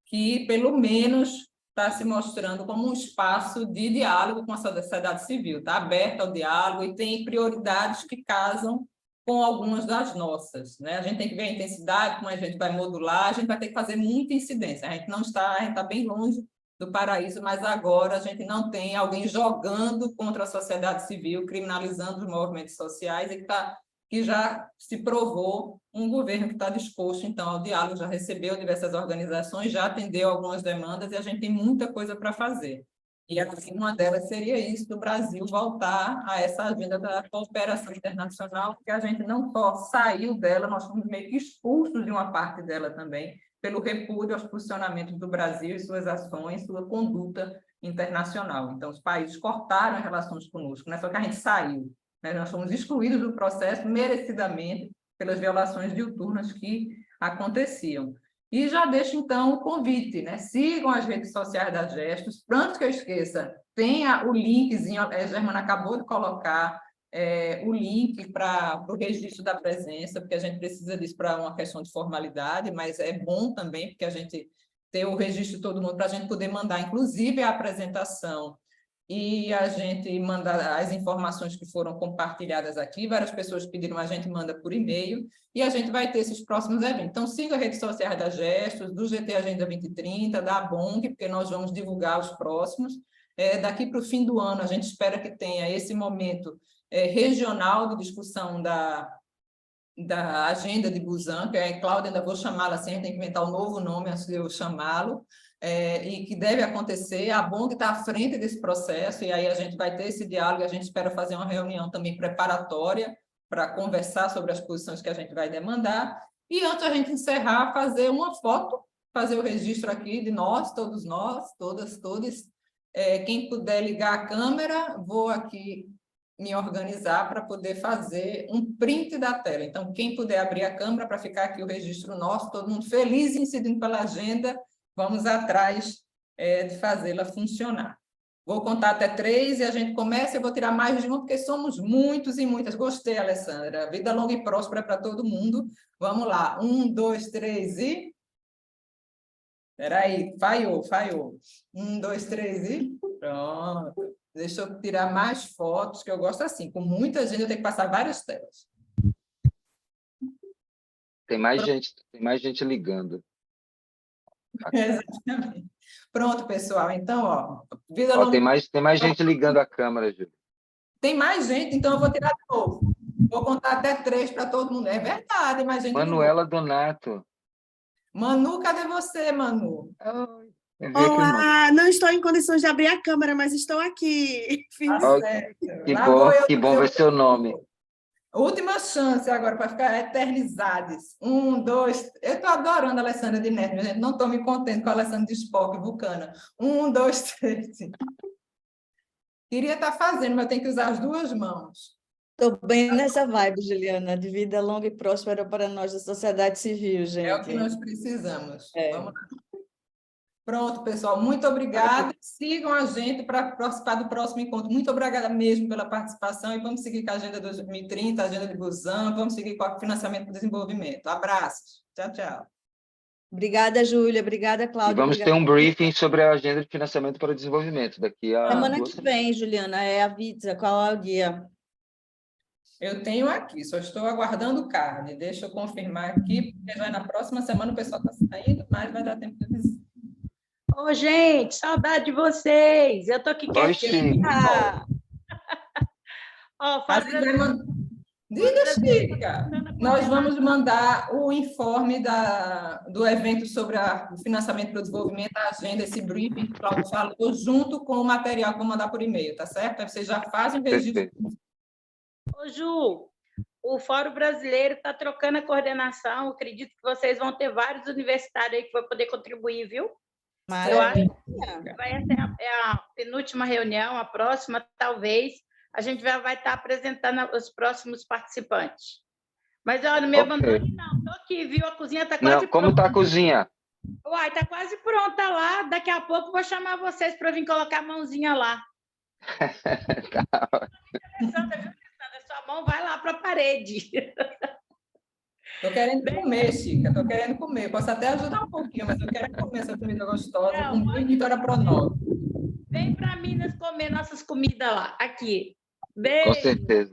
S1: que, pelo menos, está se mostrando como um espaço de diálogo com a sociedade civil, está aberto ao diálogo e tem prioridades que casam com algumas das nossas, né? A gente tem que ver a intensidade, como a gente vai modular, a gente vai ter que fazer muita incidência. A gente está bem longe do paraíso, mas agora a gente não tem alguém jogando contra a sociedade civil, criminalizando os movimentos sociais, e que já se provou um governo que está disposto, então, ao diálogo, já recebeu diversas organizações, já atendeu algumas demandas, e a gente tem muita coisa para fazer. E uma delas seria isso, do Brasil voltar a essa agenda da cooperação internacional, porque a gente não só saiu dela, nós fomos meio que expulsos de uma parte dela também, pelo repúdio aos posicionamentos do Brasil e suas ações, sua conduta internacional. Então, os países cortaram as relações conosco, não é só que a gente saiu, né? Nós fomos excluídos do processo merecidamente pelas violações diuturnas que aconteciam. E já deixo, então, o convite, né? Sigam as redes sociais da Gestos. Antes que eu esqueça, tenha o linkzinho, a Germana acabou de colocar o link para o registro da presença, porque a gente precisa disso para uma questão de formalidade, mas é bom também, porque a gente tem o registro de todo mundo para a gente poder mandar, inclusive, a apresentação e a gente manda as informações que foram compartilhadas aqui. Várias pessoas pediram, a gente manda por e-mail, e a gente vai ter esses próximos eventos. Então, siga as redes sociais da Gestos, do GT Agenda 2030, da ABONG, porque nós vamos divulgar os próximos. Daqui para o fim do ano, a gente espera que tenha esse momento regional de discussão da agenda de Busan, que Cláudia, ainda vou chamá-la assim, a gente tem que inventar um novo nome antes de eu chamá-lo, e que deve acontecer. A BONG está à frente desse processo, e aí a gente vai ter esse diálogo, e a gente espera fazer uma reunião também preparatória para conversar sobre as posições que a gente vai demandar. E antes de a gente encerrar, fazer uma foto, fazer o registro aqui de nós, todas, todos. Quem puder ligar a câmera, vou aqui me organizar para poder fazer um print da tela. Então, quem puder abrir a câmera para ficar aqui o registro nosso, todo mundo feliz, incidindo pela agenda, vamos atrás de fazê-la funcionar. Vou contar até 3 e a gente começa. Eu vou tirar mais de uma, porque somos muitos e muitas. Gostei, Alessandra. Vida longa e próspera para todo mundo. Vamos lá. 1, 2, 3 e... Espera aí, falhou. 1, 2, 3 e... Pronto. Deixa eu tirar mais fotos, que eu gosto assim. Com muita gente, eu tenho que passar várias telas.
S2: Tem mais gente ligando.
S1: Exatamente. Pronto, pessoal. Então, ó, vida
S2: Ó,
S1: longa...
S2: tem mais gente ligando a câmera, Júlia.
S1: Tem mais gente, então eu vou tirar de novo. Vou contar até 3 para todo mundo. É verdade, mais gente ligou.
S2: Manuela Donato.
S1: Manu, cadê você, Manu?
S2: Eu vi aqui o nome.
S5: Olá, não estou em condições de abrir a câmera, mas estou aqui.
S1: Tá
S2: Ó,
S1: certo.
S2: que
S1: Lá
S2: bom,
S1: vou eu
S2: que bom
S1: dizer
S2: ver
S1: o
S2: seu nome.
S1: Última chance agora para ficar eternizados. 1, 2... Eu estou adorando a Alessandra de Neto, gente. Não estou me contente com a Alessandra de Spock, Vulcana. 1, 2, 3. Queria estar fazendo, mas eu tenho que usar as 2 mãos.
S4: Estou bem nessa vibe, Juliana, de vida longa e próspera para nós da sociedade civil, gente.
S1: É o que nós precisamos.
S4: É.
S1: Vamos lá. Pronto, pessoal. Muito obrigada. Sigam a gente para participar do próximo encontro. Muito obrigada mesmo pela participação e vamos seguir com a Agenda 2030, a Agenda de Busan, vamos seguir com o financiamento do desenvolvimento. Abraços. Tchau, tchau.
S4: Obrigada, Júlia. Obrigada,
S2: E
S4: Cláudia.
S2: vamos ter um briefing sobre a agenda de financiamento para o desenvolvimento daqui a
S4: Semana
S2: 2
S4: que
S2: semanas.
S4: vem, Juliana, avisa qual é o dia.
S1: Eu tenho aqui, só estou aguardando o card. Deixa eu confirmar aqui, porque já na próxima semana o pessoal está saindo, mas vai dar tempo de dizer.
S6: Ô, gente, saudade de vocês. Eu tô aqui
S2: Oi,
S6: quietinha. Ó,
S1: A gente vai mandar... Diga, Chica. Nós vamos mandar o informe do evento sobre o financiamento para o desenvolvimento, a agenda, esse briefing que o Cláudio falou, junto com o material que eu vou mandar por e-mail, tá certo? Aí vocês já fazem o registro.
S2: Perfeito.
S6: Ô, Ju, o Fórum Brasileiro está trocando a coordenação. Acredito que vocês vão ter vários universitários aí que vão poder contribuir, viu? Eu acho que vai ser a penúltima reunião, a próxima, talvez, a gente vai estar apresentando os próximos participantes. Mas, olha, não me abandone, não. Estou aqui, viu? A cozinha está quase
S2: Não, como está a cozinha?
S6: Uai, está quase pronta lá. Daqui a pouco vou chamar vocês para vir colocar a mãozinha lá. Alessandra, sua mão vai lá para a parede.
S1: Estou querendo comer, Chica, estou querendo comer. Posso até ajudar um pouquinho, mas eu quero comer essa comida gostosa, com muito Vitória Pronova.
S6: Vem para Minas comer nossas comidas lá, aqui. Beijo.
S2: Com certeza.